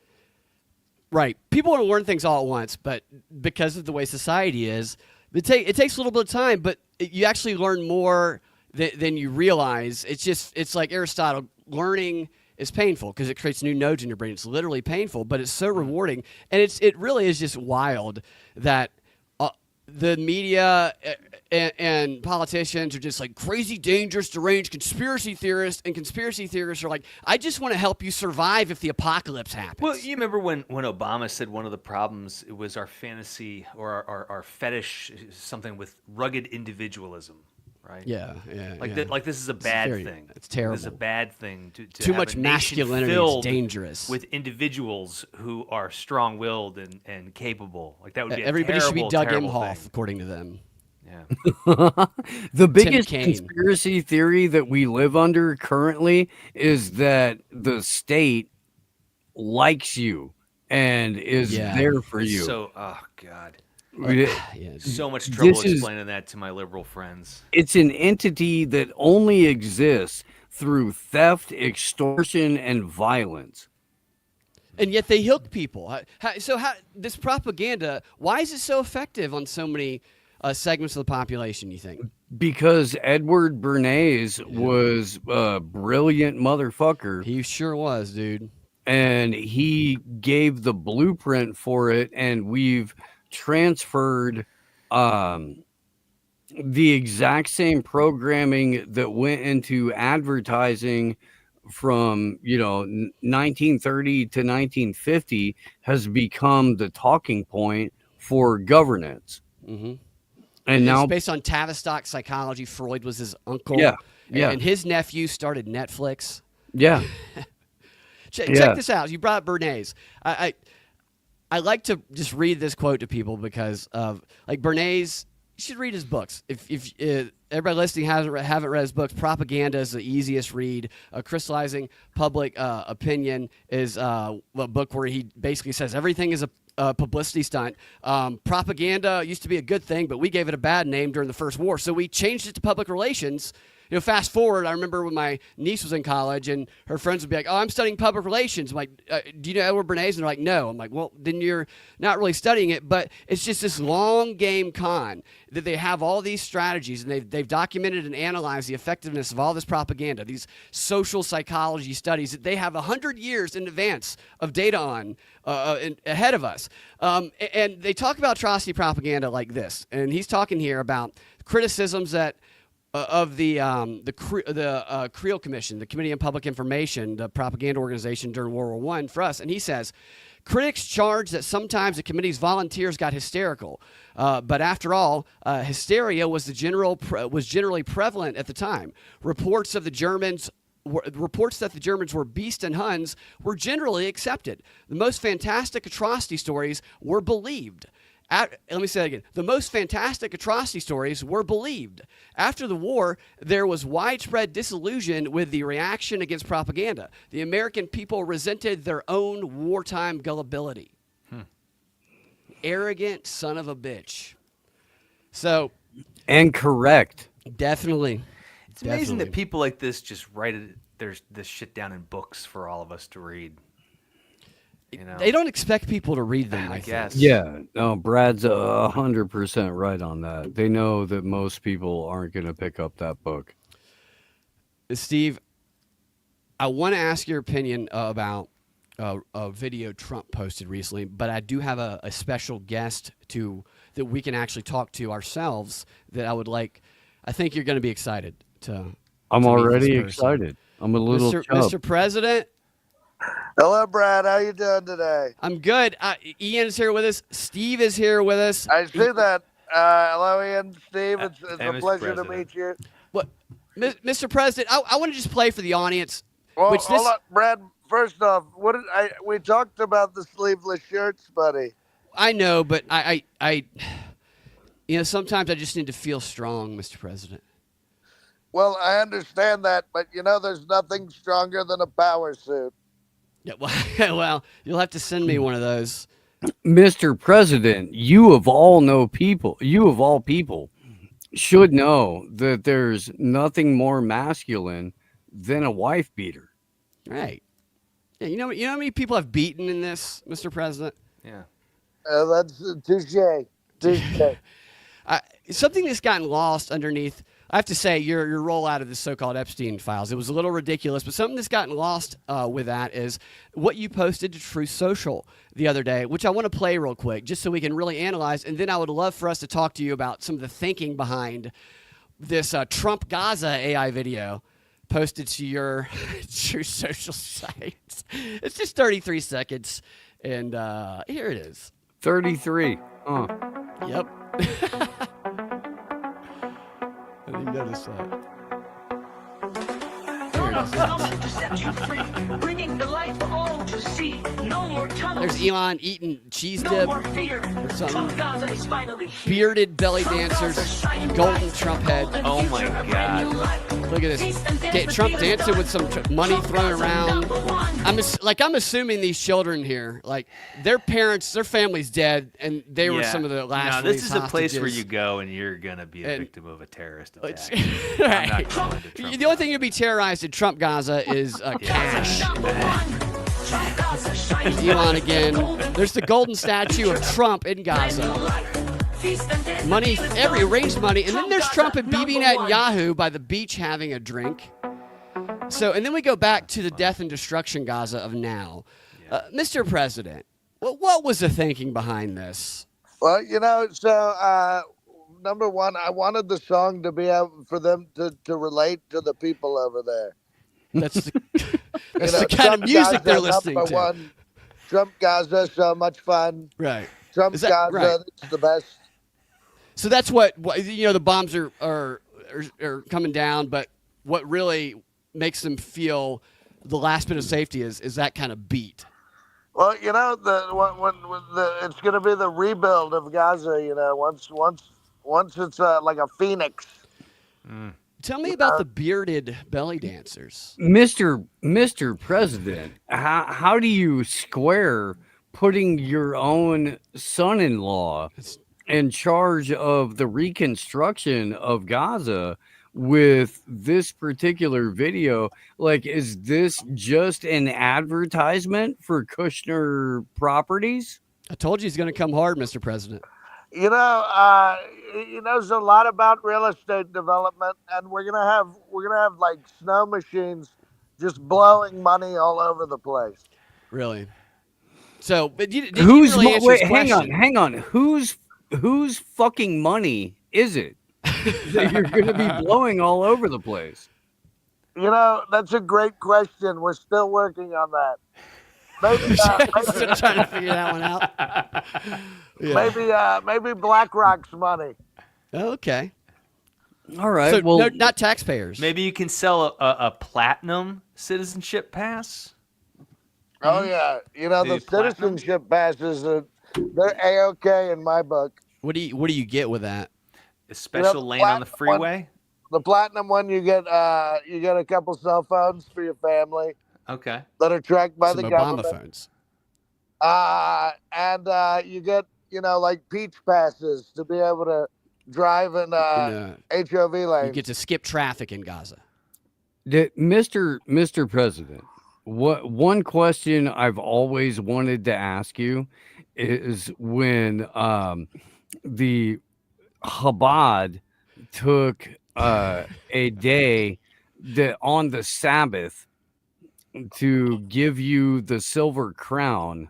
Right. People want to learn things all at once, but because of the way society is, it takes a little bit of time, but you actually learn more than you realize. It's like Aristotle, learning is painful because it creates new nodes in your brain. It's literally painful, but it's so rewarding. And it really is just wild that the media and politicians are just like crazy, dangerous, deranged conspiracy theorists, and conspiracy theorists are like, I just want to help you survive if the apocalypse happens. Well, you remember when Obama said one of the problems it was our fantasy or our fetish, something with rugged individualism, right? yeah. Like yeah. like this is a bad very- thing. it's terrible. This is a bad thing. To Too have much a nation masculinity is filled dangerous. with individuals who are strong-willed and capable. Like that would be a Everybody should be terrible, Doug terrible Imhoff, thing. according to them. Yeah. The biggest Kane. conspiracy theory that we live under currently is that the state likes you and is Yeah. there for you. So, oh god, Yeah, so much trouble This is- explaining that to my liberal friends. It's an entity that only exists through theft, extortion, and violence. and yet they hook people. So this propaganda? Why is it so effective on so many segments of the population? You think? Because Edward Bernays was a brilliant motherfucker, He sure was, dude. and he gave the blueprint for it, and we've transferred the exact same programming that went into advertising from 1930 to 1950 has become the talking point for governance. Mm-hmm. And It's now based on Tavistock psychology. Freud was his uncle. Yeah, yeah. And his nephew started Netflix. yeah Check Yeah. this out. You brought up Bernays. I like to just read this quote to people because of like Bernays. You should read his books. If everybody listening haven't read his books, Propaganda is the easiest read. Crystallizing Public Opinion is a book where he basically says everything is a publicity stunt. Propaganda used to be a good thing, but we gave it a bad name during the first war, so we changed it to public relations. Fast forward, I remember when my niece was in college and her friends would be like, oh, I'm studying public relations. I'm like, do you know Edward Bernays? And they're like, no. I'm like, well, then you're not really studying it. But it's just this long game con that they have all these strategies, and they've documented and analyzed the effectiveness of all this propaganda, these social psychology studies that they have 100 years in advance of data on ahead of us. And they talk about atrocity propaganda like this. And he's talking here about criticisms that of the Creel Commission, the Committee on Public Information, the propaganda organization during World War I for us, and he says, critics charge that sometimes the committee's volunteers got hysterical, but after all, hysteria was generally prevalent at the time. Reports that the Germans were beasts and Huns were generally accepted. The most fantastic atrocity stories were believed. Let me say that again. The most fantastic atrocity stories were believed. After the war, there was widespread disillusion with the reaction against propaganda. The American people resented their own wartime gullibility. Arrogant son of a bitch. So, and correct. Definitely. It's amazing that people like this just write this shit down in books for all of us to read. You know? They don't expect people to read them, I guess. think. Yeah, no, Brad's 100% right on that. They know that most people aren't going to pick up that book. Steve, I want to ask your opinion about a video Trump posted recently, but I do have a special guest that we can actually talk to ourselves that I would like. I think you're going to be excited to. I'm already excited. I'm a little Mr. President. Hello, Brad. How you doing today? I'm good. Ian is here with us. Steve is here with us. I see that. Hello, Ian, Steve. It's a Mr. pleasure to President. meet you. What, Mr. President? I want to just play for the audience. Well, hold on, Brad. First off, we talked about the sleeveless shirts, buddy. I know, but I sometimes I just need to feel strong, Mr. President. Well, I understand that, but there's nothing stronger than a power suit. Yeah, well, you'll have to send me one of those. Mr. President, you of all people should know that there's nothing more masculine than a wife beater. Right. Yeah, you know how many people have beaten in this, Mr. President? Yeah. That's touche. Touche. Something that's gotten lost underneath, I have to say, your rollout of the so-called Epstein files. It was a little ridiculous, but something that's gotten lost with that is what you posted to Truth Social the other day, which I want to play real quick, just so we can really analyze. And then I would love for us to talk to you about some of the thinking behind this Trump Gaza AI video posted to your Truth Social site. It's just 33 seconds, and here it is. 33. Yep. I didn't notice that. To set you free, bringing the light for all to see. No more tunnels. There's Elon eating cheese No dip more fear. or something. Gaza is finally here. Bearded belly dancers, golden Trump head. Oh my God. Look at this. Get Trump dancing with some money thrown around. I'm assuming these children here, like their parents, their family's dead, and they were some of the last. No, this is a place where hostages. you go and you're gonna be a victim of a terrorist attack. Right. I'm not going to Trump The only thing you'll be terrorized in Trump Gaza is cash. There's Elon again. There's the golden statue of Trump in Gaza. Money, arranged money. And then there's Trump and Bibi Netanyahu by the beach having a drink. So, and then we go back to the death and destruction Gaza of now. Mr. President, what was the thinking behind this? Well, number one, I wanted the song to be able for them to relate to the people over there. That's the kind of music they're listening to. One, Trump Gaza, so much fun. Right. Trump Gaza, right? It's the best. So that's what the bombs are coming down, but what really makes them feel the last bit of safety is that kind of beat. Well, it's going to be the rebuild of Gaza. Once it's like a phoenix. Tell me about the bearded belly dancers. Mr. President, how do you square putting your own son-in-law in charge of the reconstruction of Gaza with this particular video? Like, is this just an advertisement for Kushner Properties? I told you he's going to come hard, Mr. President. He knows a lot about real estate development, and we're gonna have like snow machines just blowing money all over the place. Really? So, but did you really answer his question? Hang on. Whose fucking money is it? that you're going to be blowing all over the place? You know, that's a great question. We're still working on that. Maybe, Still trying to figure that one out. maybe BlackRock's money. Okay. All right. So well, no, not taxpayers. Maybe you can sell a platinum citizenship pass. Oh yeah, you know the The platinum? citizenship passes. They're a-okay in my book. What do you get with that? A special the lane on the platinum one- freeway. The platinum one, you get a couple cell phones for your family Okay. that are tracked by Some the Obama government. phones. And you get like peach passes to be able to drive in HOV You lanes. get to skip traffic in Gaza. Mr. President, one question I've always wanted to ask you is when the Chabad took a day that on the Sabbath to give you the silver crown.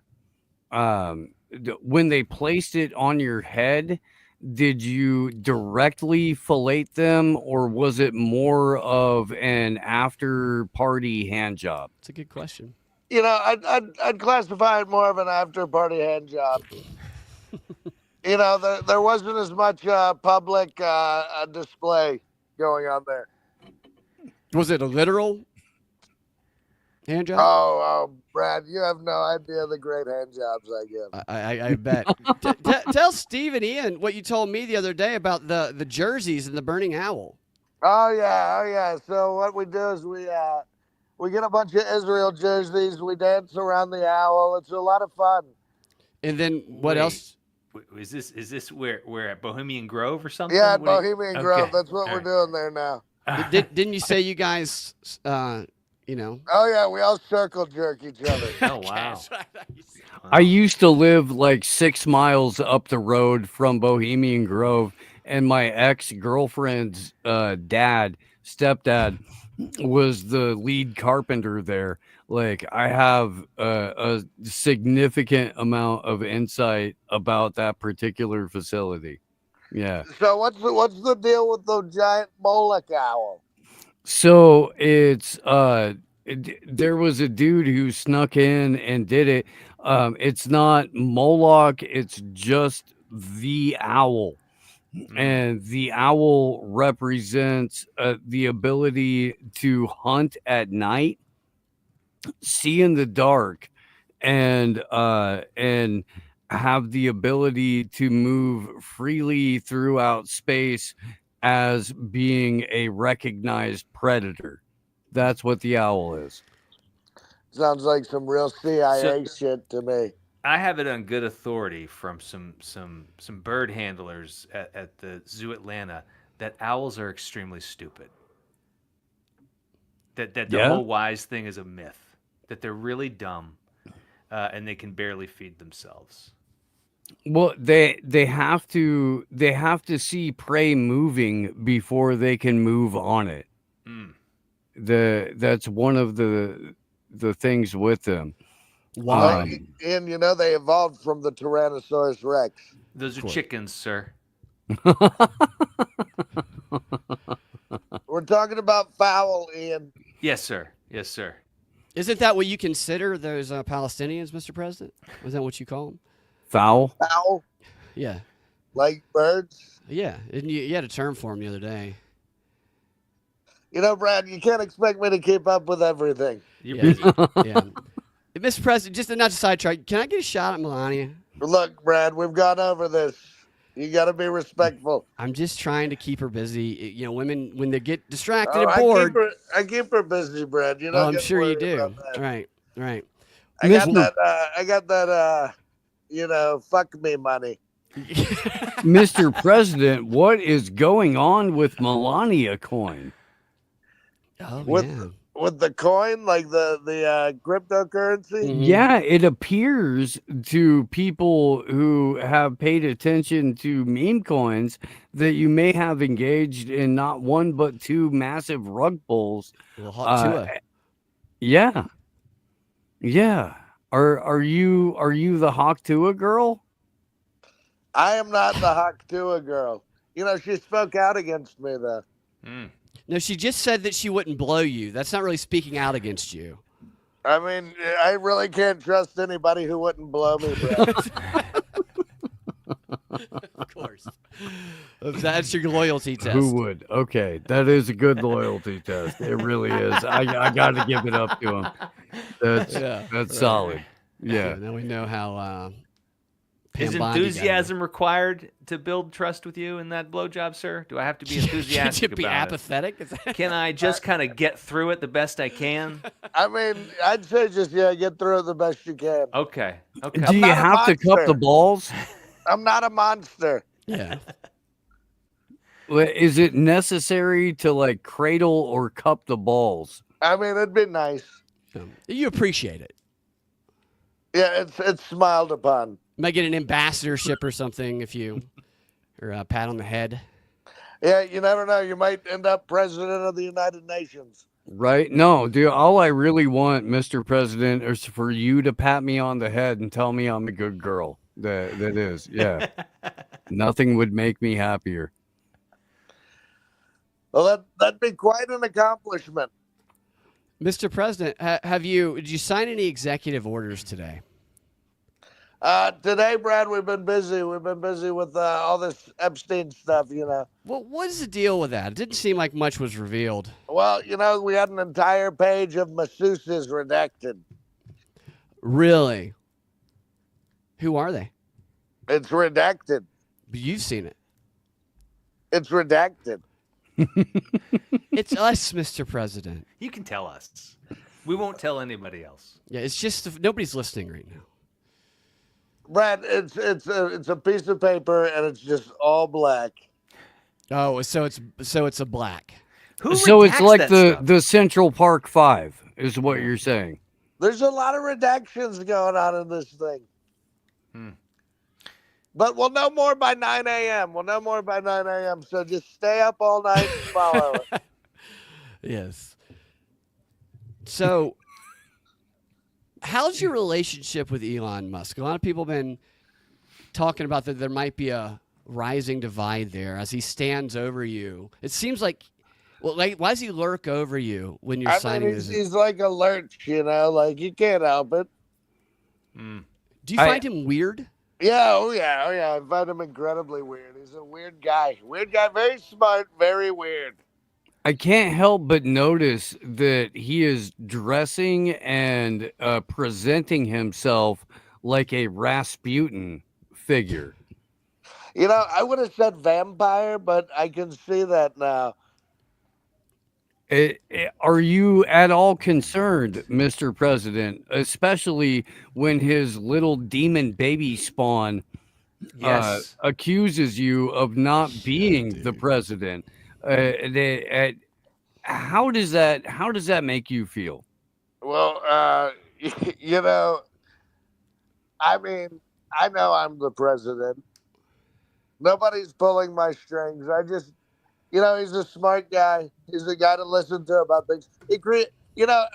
When they placed it on your head, did you directly fillet them, or was it more of an after party hand job? It's a good question. You know, I'd classify it more of an after party hand job. You know, there wasn't as much public display going on there. Was it a literal hand job? Oh, Brad, you have no idea the great hand jobs I give. I bet. Tell Steve and Ian what you told me the other day about the jerseys and the burning owl. Oh yeah. So what we do is we get a bunch of Israel jerseys. We dance around the owl. It's a lot of fun. And then what Wait. else? Is this where at Bohemian Grove or something? Yeah, What do you- Bohemian Grove. Okay. That's what All we're doing there now. Didn't you say you guys, Oh yeah, we all circle jerk each other. Oh wow. I used to live like 6 miles up the road from Bohemian Grove, and my ex-girlfriend's stepdad, was the lead carpenter there. Like, I have a significant amount of insight about that particular facility. Yeah. So what's the deal with the giant Moloch owl? So it's there was a dude who snuck in and did it. It's not Moloch, it's just the owl. And the owl represents the ability to hunt at night, see in the dark, and have the ability to move freely throughout space as being a recognized predator. That's what the owl is. Sounds like some real CIA shit to me. I have it on good authority from some bird handlers at the Zoo Atlanta that owls are extremely stupid. That the whole wise thing is a myth. That they're really dumb, and they can barely feed themselves. Well, they have to see prey moving before they can move on it. That's one of the things with them. Why? And you know they evolved from the Tyrannosaurus Rex. Those are chickens, sir. We're talking about fowl, Ian. Yes, sir. Yes, sir. Isn't that what you consider those Palestinians, Mr. President? Was that what you call them? Foul. Fowl, Yeah. like birds. Yeah. You had a term for them the other day. You know, Brad, you can't expect me to keep up with everything. You're Yeah. busy. Yeah. Mr. President, just not to sidetrack, can I get a shot at Melania? Look, Brad, we've gone over this. You got to be respectful. I'm just trying to keep her busy. You know, women, when they get distracted Oh, and bored. I keep her busy, Brad. You know, I'm sure you do. Right. I got that. Fuck me money. Mr. President, what is going on with Melania coin? Oh, With yeah. with the coin, like the cryptocurrency. Mhm. Yeah, it appears to people who have paid attention to meme coins that you may have engaged in not one but two massive rug pulls. A little hot Tua. Yeah. Are you the Hawk Tua girl? I am not the Haktua girl. She spoke out against me though. No, she just said that she wouldn't blow you. That's not really speaking out against you. I mean, I really can't trust anybody who wouldn't blow me, bro. Of course. That's your loyalty test. Who would? Okay, that is a good loyalty test. It really is. I got to give it up to him. That's solid. Yeah. Now we know how. Is Pam Bondi got enthusiasm required to build trust with you in that blowjob, sir? Do I have to be it. enthusiastic Should be about apathetic. it? Can I just kind of get through it the best I can? I mean, I'd say just get through it the best you can. Okay. Do you not a have to cup the monster. balls? I'm not a monster. Yeah. Is it necessary to like cradle or cup the balls? I mean, it'd be nice. You appreciate it. Yeah, it's smiled upon. Might get an ambassadorship or something if you, or a pat on the head. Yeah, you never know. You might end up president of the United Nations. Right? No, dude, all I really want, Mr. President, is for you to pat me on the head and tell me I'm a good girl. That is, yeah. Nothing would make me happier. Well, that'd be quite an accomplishment. Mr. President, did you sign any executive orders today? Today, Brad, we've been busy. We've been busy with all this Epstein stuff, Well, what is the deal with that? It didn't seem like much was revealed. Well, we had an entire page of masseuses redacted. Really? Who are they? It's redacted. You've seen it. It's redacted. It's us, Mr. President. You can tell us. We won't tell anybody else. Yeah, it's just nobody's listening right now. Brad, it's a piece of paper and it's just all black. Oh, so it's a black. So it's redacts like that the stuff? the Central Park 5 is what you're saying. There's a lot of redactions going on in this thing. But we'll know more by 9 a.m. So just stay up all night and follow it. Yes. So, how's your relationship with Elon Musk? A lot of people have been talking about that there might be a rising divide there as he stands over you. It seems like, why does he lurk over you when you're signing this? He's like a lurch, like you can't help it. Do you find him weird? Yeah, oh yeah. I find him incredibly weird. He's a weird guy. Very smart, very weird. I can't help but notice that he is dressing and presenting himself like a Rasputin figure. I would have said vampire, but I can see that now. Are you at all concerned, Mr. President, especially when his little demon baby spawn Yes. accuses you of not being the president? How does that make you feel? Well, I mean, I know I'm the president. Nobody's pulling my strings. I just, he's a smart guy. He's a guy to listen to about things.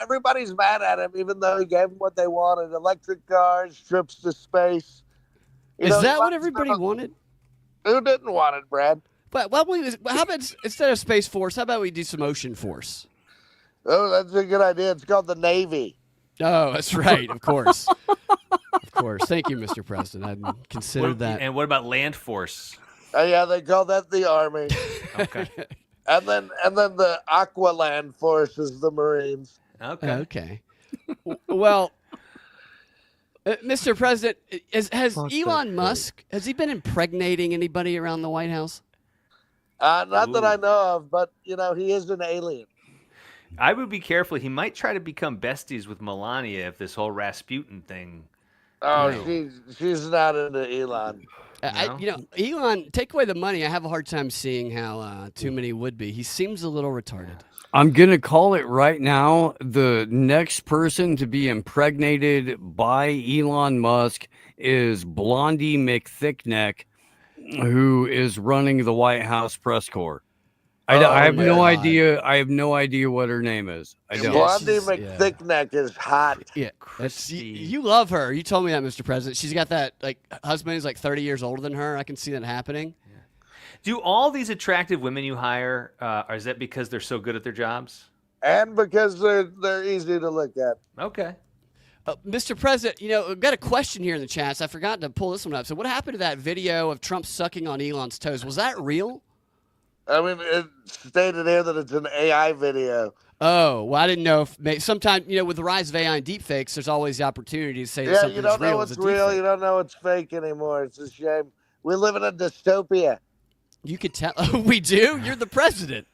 Everybody's mad at him, even though he gave them what they wanted: electric cars, trips to space. Is that what everybody wanted? Who didn't want it, Brad? But how about instead of Space Force, how about we do some Ocean Force? Oh, that's a good idea. It's called the Navy. Oh, that's right. Of course. Of course. Thank you, Mr. President. I hadn't considered that. And what about Land Force? Yeah, they call that the Army. Okay. and then the Aqualand Force is the Marines. Okay. Okay. Well, Mr. President, has Elon Musk, has he been impregnating anybody around the White House? Not that I know of, but, he is an alien. I would be careful. He might try to become besties with Melania if this whole Rasputin thing. Oh, she's not into Elon. Elon, take away the money. I have a hard time seeing how too many would be. He seems a little retarded. I'm going to call it right now. The next person to be impregnated by Elon Musk is Blondie McThickneck, who is running the White House press corps. I have no idea. I have no idea what her name is. I don't. Blondie McThickneck is hot. Yeah, you love her. You told me that, Mr. President. She's got that husband who's 30 years older than her. I can see that happening. Do all these attractive women you hire, or is that because they're so good at their jobs? And because they're easy to look at. Okay. Mr. President, we've got a question here in the chats. I forgot to pull this one up. So what happened to that video of Trump sucking on Elon's toes? Was that real? I mean, it stated here that it's an AI video. Oh, well, I didn't know if sometimes, with the rise of AI and deepfakes, there's always the opportunity to say that Yeah, something you don't is real know as a what's real. deepfake. You don't know what's fake anymore. It's a shame. We live in a dystopia. You could tell. We do? You're the president.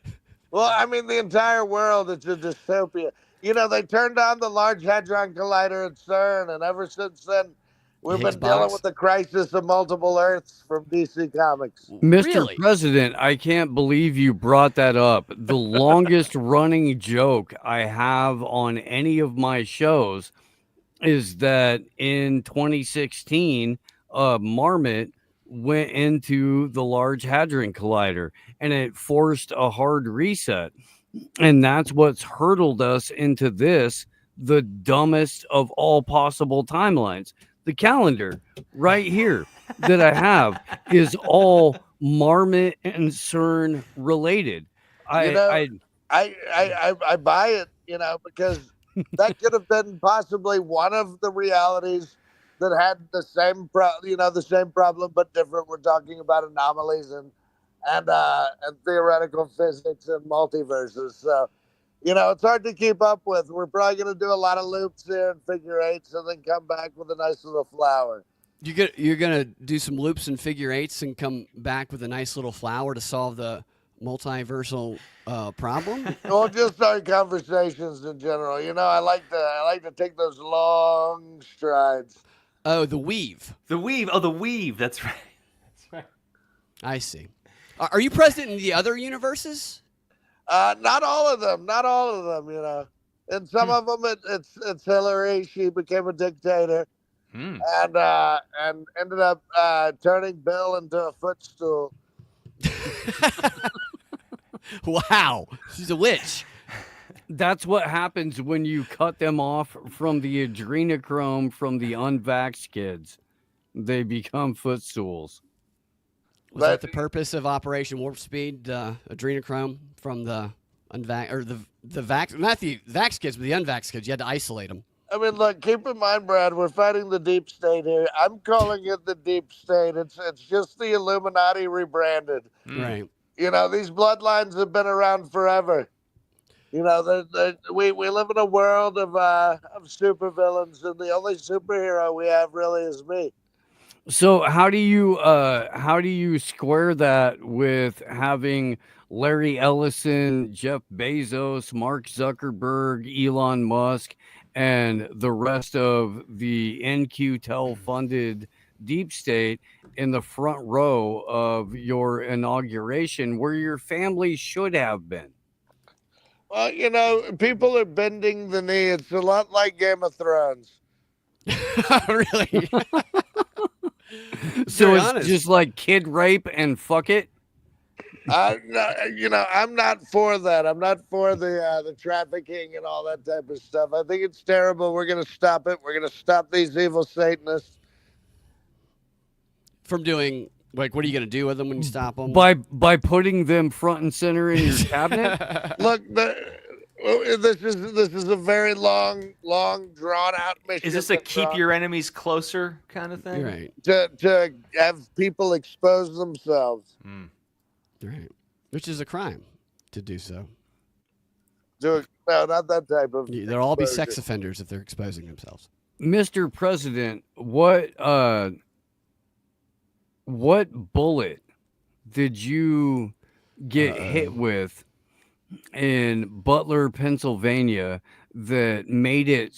Well, I mean, the entire world is a dystopia. They turned on the Large Hadron Collider at CERN, and ever since then, we've Higgs been dealing box? with the crisis of multiple Earths from DC Comics. Mr. Really? President, I can't believe you brought that up. The longest running joke I have on any of my shows is that in 2016, Marmot went into the Large Hadron Collider and it forced a hard reset. And that's what's hurtled us into the dumbest of all possible timelines. The calendar right here that I have is all Marmot and CERN related. I buy it, because that could have been possibly one of the realities that had the same the same problem but different. We're talking about anomalies and theoretical physics and multiverses. So, it's hard to keep up with. We're probably going to do a lot of loops here and figure eights, and then come back with a nice little flower. You're gonna do some loops and figure eights and come back with a nice little flower to solve the multiversal problem. Well, just our conversations in general. I like to take those long strides. Oh, the weave. The weave. Oh, the weave. That's right. That's right. I see. Are you president in the other universes? Not all of them. Not all of them. In some of them, it's Hillary. She became a dictator, and ended up turning Bill into a footstool. Wow, she's a witch. That's what happens when you cut them off from the adrenochrome from the unvaxxed kids. They become footstools. Was that the purpose of Operation Warp Speed? Adrenochrome from the unvax or the vax, not the vax kids, but the unvax kids. You had to isolate them. I mean, look, keep in mind, Brad, we're fighting the deep state here. I'm calling it the deep state. It's just the Illuminati rebranded. Right. These bloodlines have been around forever. We live in a world of supervillains, and the only superhero we have really is me. So how do you square that with having Larry Ellison, Jeff Bezos, Mark Zuckerberg, Elon Musk, and the rest of the NQTEL funded deep state in the front row of your inauguration where your family should have been? Well, people are bending the knee. It's a lot like Game of Thrones. Really? So Very it's honest. just like kid rape and fuck it. No, I'm not for that. I'm not for the trafficking and all that type of stuff. I think it's terrible. We're gonna stop it. We're gonna stop these evil Satanists From doing what are you going to do with them when you stop them? By putting them front and center in your cabinet. Look, this is a very long, drawn out mission. Is this a keep your enemies closer kind of thing? You're right. To have people expose themselves? Right. Which is a crime to do so. No, not that type of. They'll all be sex exposure. offenders if they're exposing themselves. Mr. President, what bullet did you get hit with in Butler, Pennsylvania that made it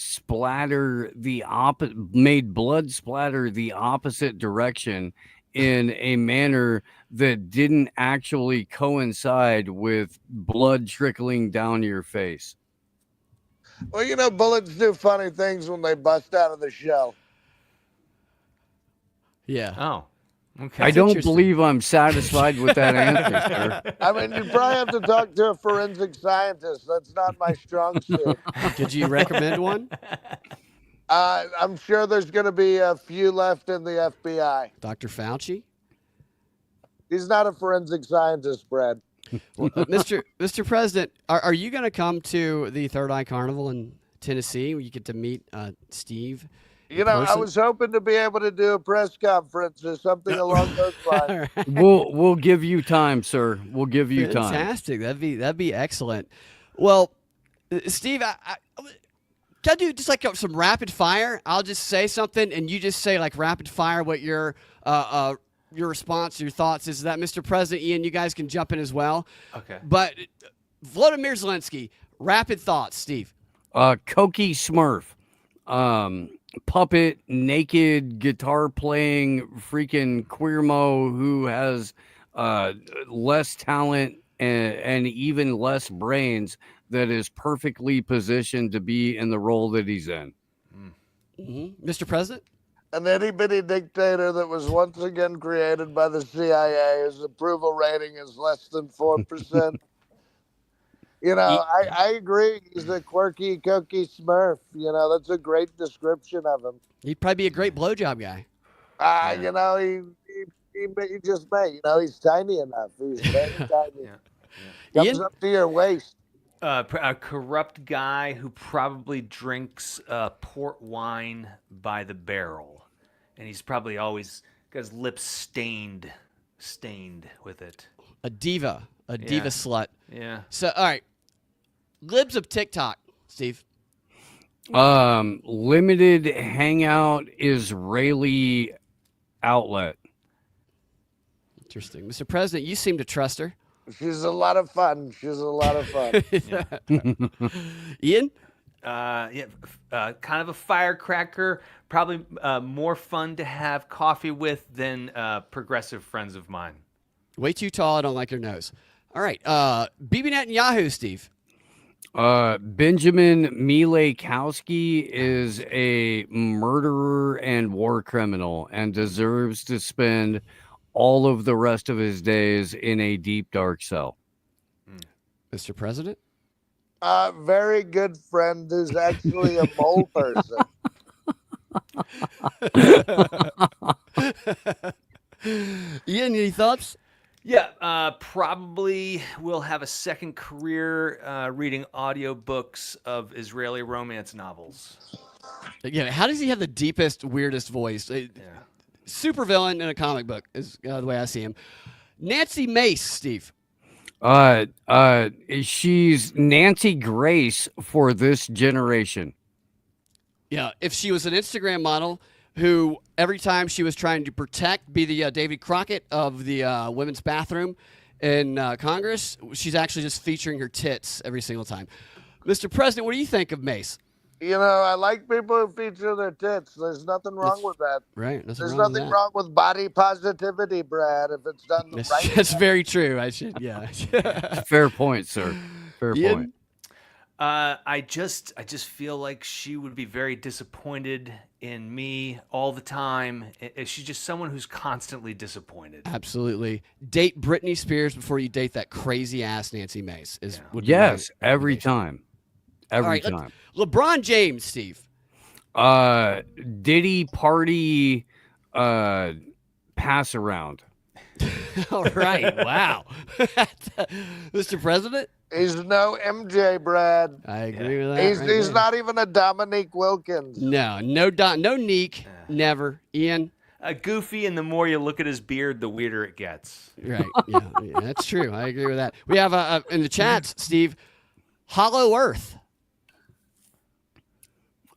made blood splatter the opposite direction in a manner that didn't actually coincide with blood trickling down your face? Well, bullets do funny things when they bust out of the shell. Yeah. Oh. Okay. I don't believe I'm satisfied with that answer, sir. I mean, you probably have to talk to a forensic scientist. That's not my strong suit. Could you recommend one? I'm sure there's going to be a few left in the FBI. Dr. Fauci? He's not a forensic scientist, Brad. Well, Mr. President, are you going to come to the Third Eye Carnival in Tennessee where you get to meet Steve? You know, I was hoping to be able to do a press conference or something along those lines. Right. We'll give you time, sir. We'll give you time. Fantastic. That'd be excellent. Well, Steve, can I do just like some rapid fire? I'll just say something, and you just say like rapid fire what your response, your thoughts is. That Mr. President, Ian, you guys can jump in as well. Okay. But Volodymyr Zelensky, rapid thoughts, Steve. Cokie Smurf, puppet, naked, guitar playing, freaking queermo who has less talent and even less brains, that is perfectly positioned to be in the role that he's in. Mm-hmm. Mr. President? An itty bitty dictator that was once again created by the CIA. His approval rating is less than 4%. You know, I agree. He's a quirky, cookie Smurf. You know, that's a great description of him. He'd probably be a great blowjob guy. You know, he just may. You know, he's tiny enough. He's very tiny. Comes Ian? up to your waist. A corrupt guy who probably drinks port wine by the barrel, and he's probably always got his lips stained with it. A diva slut. Yeah. So, all right. Libs of TikTok, Steve. Limited hangout Israeli outlet. Interesting. Mr. President, you seem to trust her. She's a lot of fun. Ian? Kind of a firecracker. Probably more fun to have coffee with than progressive friends of mine. Way too tall. I don't like her nose. All right. Bibi Netanyahu, Steve. Benjamin Milekowski is a murderer and war criminal and deserves to spend all of the rest of his days in a deep, dark cell. Mr. President? Very good friend who's actually a mole person. Ian, any thoughts? Yeah, probably will have a second career reading audiobooks of Israeli romance novels. Yeah. How does he have the deepest, weirdest voice? Super villain in a comic book is the way I see him. Nancy Mace, Steve. She's Nancy Grace for this generation. Yeah, if she was an Instagram model who every time she was trying to be the David Crockett of the women's bathroom in Congress, she's actually just featuring her tits every single time. Mr. President, what do you think of Mace? You know, I like people who feature their tits. There's nothing wrong with that. Right. There's nothing wrong with body positivity, Brad, if it's done the right way. That's very true. Yeah. Fair point, sir. Fair point. I just feel like she would be very disappointed in me all the time. She's just someone who's constantly disappointed. Absolutely. Date Britney Spears before you date that crazy ass Nancy Mace. Yes, every time. Every time. LeBron James, Steve. Diddy party pass around. All right. Wow. Mr. President? He's no MJ, Brad. I agree with that. He's not even a Dominique Wilkins. No Neek. Never. Ian? Goofy, and the more you look at his beard, the weirder it gets. Right. Yeah, that's true. I agree with that. We have in the chats, Steve, Hollow Earth.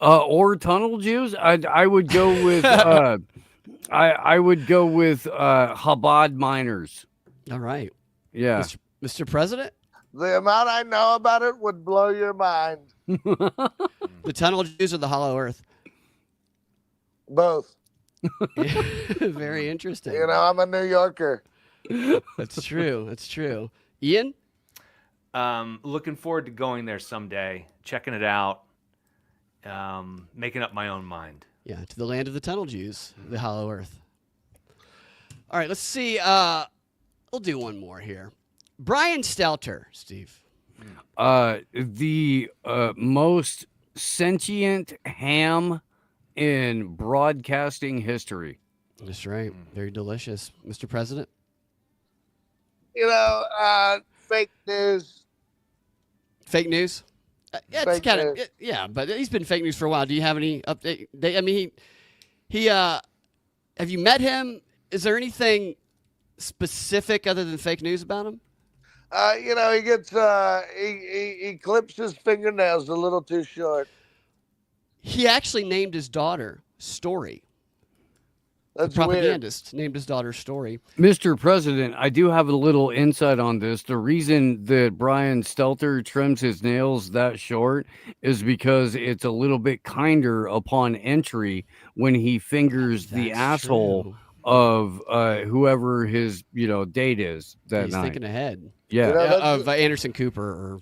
Or tunnel Jews. I would go with I would go with Chabad miners. All right. Yeah. Mr. President? The amount I know about it would blow your mind. The tunnel Jews or the Hollow Earth? Both. Very interesting. You know, I'm a New Yorker. That's true. That's true. Ian? Looking forward to going there someday, checking it out, making up my own mind. Yeah, to the land of the tunnel Jews, the Hollow Earth. All right, let's see. We'll do one more here. Brian Stelter, Steve. The most sentient ham in broadcasting history. That's right. Very delicious. Mr. President? Fake news. Fake news. Yeah, it's Fake kind of news. yeah, but he's been fake news for a while. Do you have any update? I mean, he have you met him? Is there anything specific other than fake news about him? He gets he clips his fingernails a little too short. He actually named his daughter Story. That's The weird. propagandist named his daughter Story. Mr. President, I do have a little insight on this. The reason that Brian Stelter trims his nails that short is because it's a little bit kinder upon entry when he fingers the That's asshole true. of whoever his date is that He's night. thinking ahead. Yeah, You know, that's Of Anderson Cooper or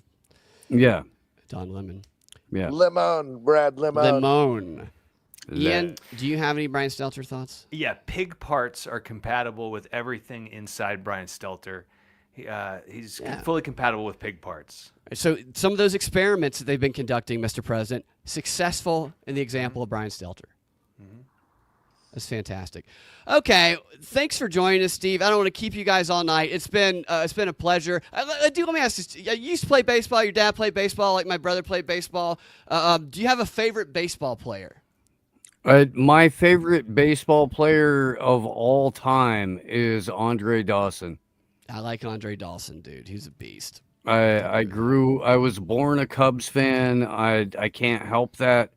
yeah, Don Lemon. yeah. Lemon, Brad Lemon. Lemon. Ian, do you have any Brian Stelter thoughts? Yeah, pig parts are compatible with everything inside Brian Stelter. He's fully compatible with pig parts. So some of those experiments that they've been conducting, Mr. President, successful in the example of Brian Stelter. That's fantastic. Okay, thanks for joining us, Steve. I don't want to keep you guys all night. It's been a pleasure. Let me ask you. You used to play baseball. Your dad played baseball, like my brother played baseball. Do you have a favorite baseball player? My favorite baseball player of all time is Andre Dawson. I like Andre Dawson, dude. He's a beast. I was born a Cubs fan. I can't help that,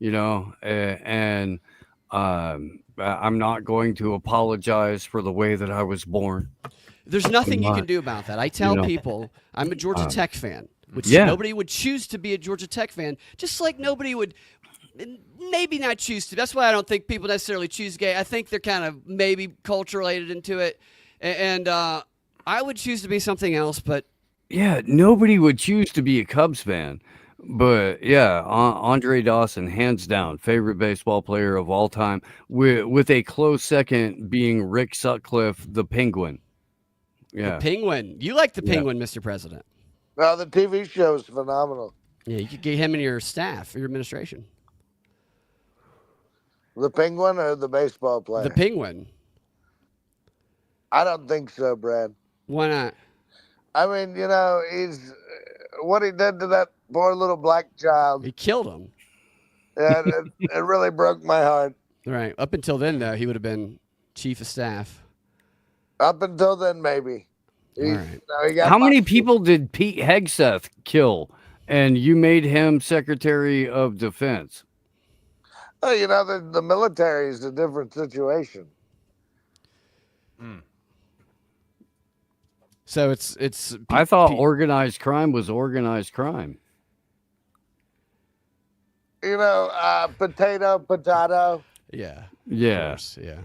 and I'm not going to apologize for the way that I was born. There's nothing you can do about that. I tell people I'm a Georgia Tech fan, which nobody would choose to be a Georgia Tech fan, just like nobody would maybe not choose to. That's why I don't think people necessarily choose gay. I think they're kind of maybe culture related into it. And I would choose to be something else, but yeah, nobody would choose to be a Cubs fan. But yeah, Andre Dawson, hands down, favorite baseball player of all time, with a close second being Rick Sutcliffe, the Penguin. Yeah, the Penguin. You like the Penguin, Mr. President. Well, the TV show is phenomenal. Yeah, you could get him and your staff, your administration. The Penguin or the baseball player? The Penguin. I don't think so, Brad. Why not? I mean, he's what he did to that poor little black child. He killed him. Yeah, it really broke my heart. Right. Up until then, though, he would have been chief of staff. Up until then, maybe. All right. He got how many busted. people did Pete Hegseth kill? And you made him Secretary of Defense. Oh, the military is a different situation. So it's. I thought organized crime was organized crime. Potato. Yeah. Yeah. Of course. Yeah.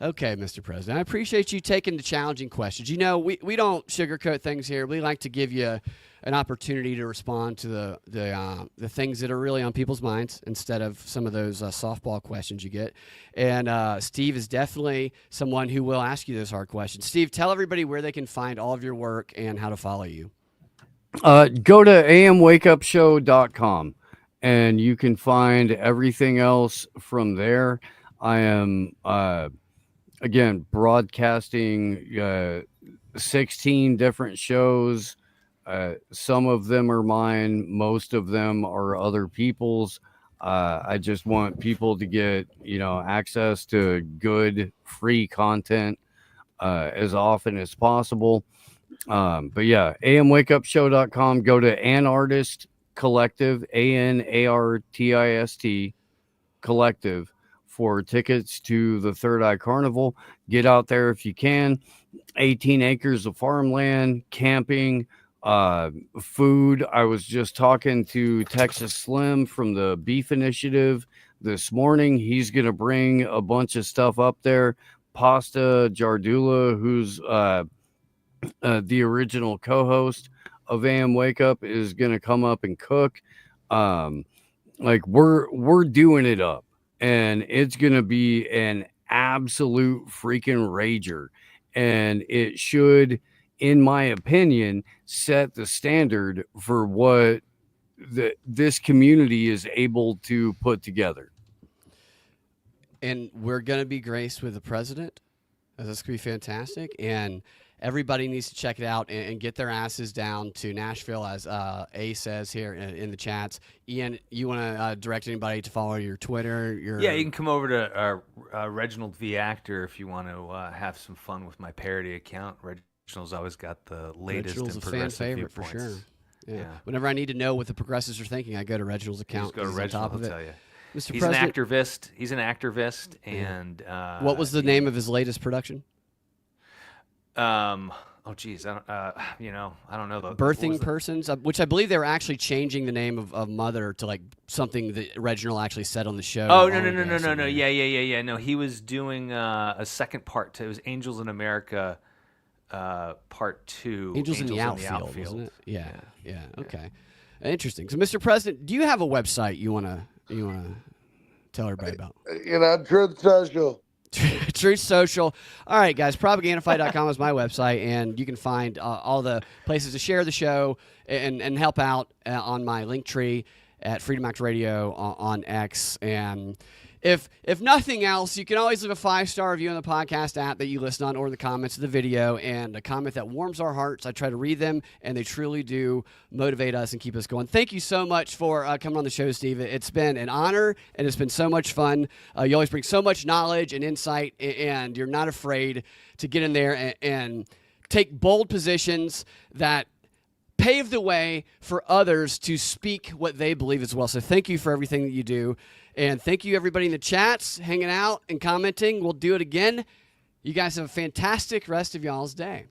Okay, Mr. President. I appreciate you taking the challenging questions. We don't sugarcoat things here. We like to give you an opportunity to respond to the things that are really on people's minds instead of some of those softball questions you get. And Steve is definitely someone who will ask you those hard questions. Steve, tell everybody where they can find all of your work and how to follow you. Go to amwakeupshow.com and you can find everything else from there. I am again broadcasting 16 different shows. Some of them are mine, most of them are other people's. I just want people to get access to good free content as often as possible. But yeah, amwakeupshow.com. Go to An Artist Collective, ANARTIST Collective, for tickets to the Third Eye Carnival. Get out there if you can. 18 acres of farmland, camping, food. I was just talking to Texas Slim from the Beef Initiative this morning. He's going to bring a bunch of stuff up there. Pasta Jardula, who's the original co-host of AM Wake Up, is going to come up and cook. Like we're doing it up, and it's going to be an absolute freaking rager, and it should, in my opinion, set the standard for what this community is able to put together. And we're going to be graced with the president. That's going to be fantastic. And Everybody needs to check it out and get their asses down to Nashville, as A says here in the chats. Ian, you want to direct anybody to follow your Twitter? Yeah, you can come over to Reginald V. Actor if you want to have some fun with my parody account. Reginald's always got the latest Reginald's and a fan progressive favorite for viewpoints. sure. Yeah. Yeah. Whenever I need to know what the progressives are thinking, I go to Reginald's account. Just go to He's on Reginald, top of he'll it. tell you. Mr. He's an President, activist. He's an activist, and what was the name of his latest production? Oh, geez, I don't. I don't know. Birthing Persons, which I believe they were actually changing the name of Mother to like something that Reginald actually said on the show. Oh, long ago, no. so- Yeah. No, he was doing a second part to it. Was Angels in America, part 2. Angels in the Outfield, wasn't it? Yeah. Okay. Interesting. So, Mr. President, do you have a website you wanna tell everybody about? Truth Social. Truth Social. All right, guys. Propagandafight.com is my website, and you can find all the places to share the show and help out on my link tree at Freedom Act Radio on X. And if nothing else, you can always leave a 5-star review on the podcast app that you listen on, or in the comments of the video, and a comment that warms our hearts. I try to read them, and they truly do motivate us and keep us going. Thank you so much for coming on the show, Steve. It's been an honor, and it's been so much fun. You always bring so much knowledge and insight, and you're not afraid to get in there and take bold positions that pave the way for others to speak what they believe as well. So thank you for everything that you do. And thank you, everybody in the chats, hanging out and commenting. We'll do it again. You guys have a fantastic rest of y'all's day.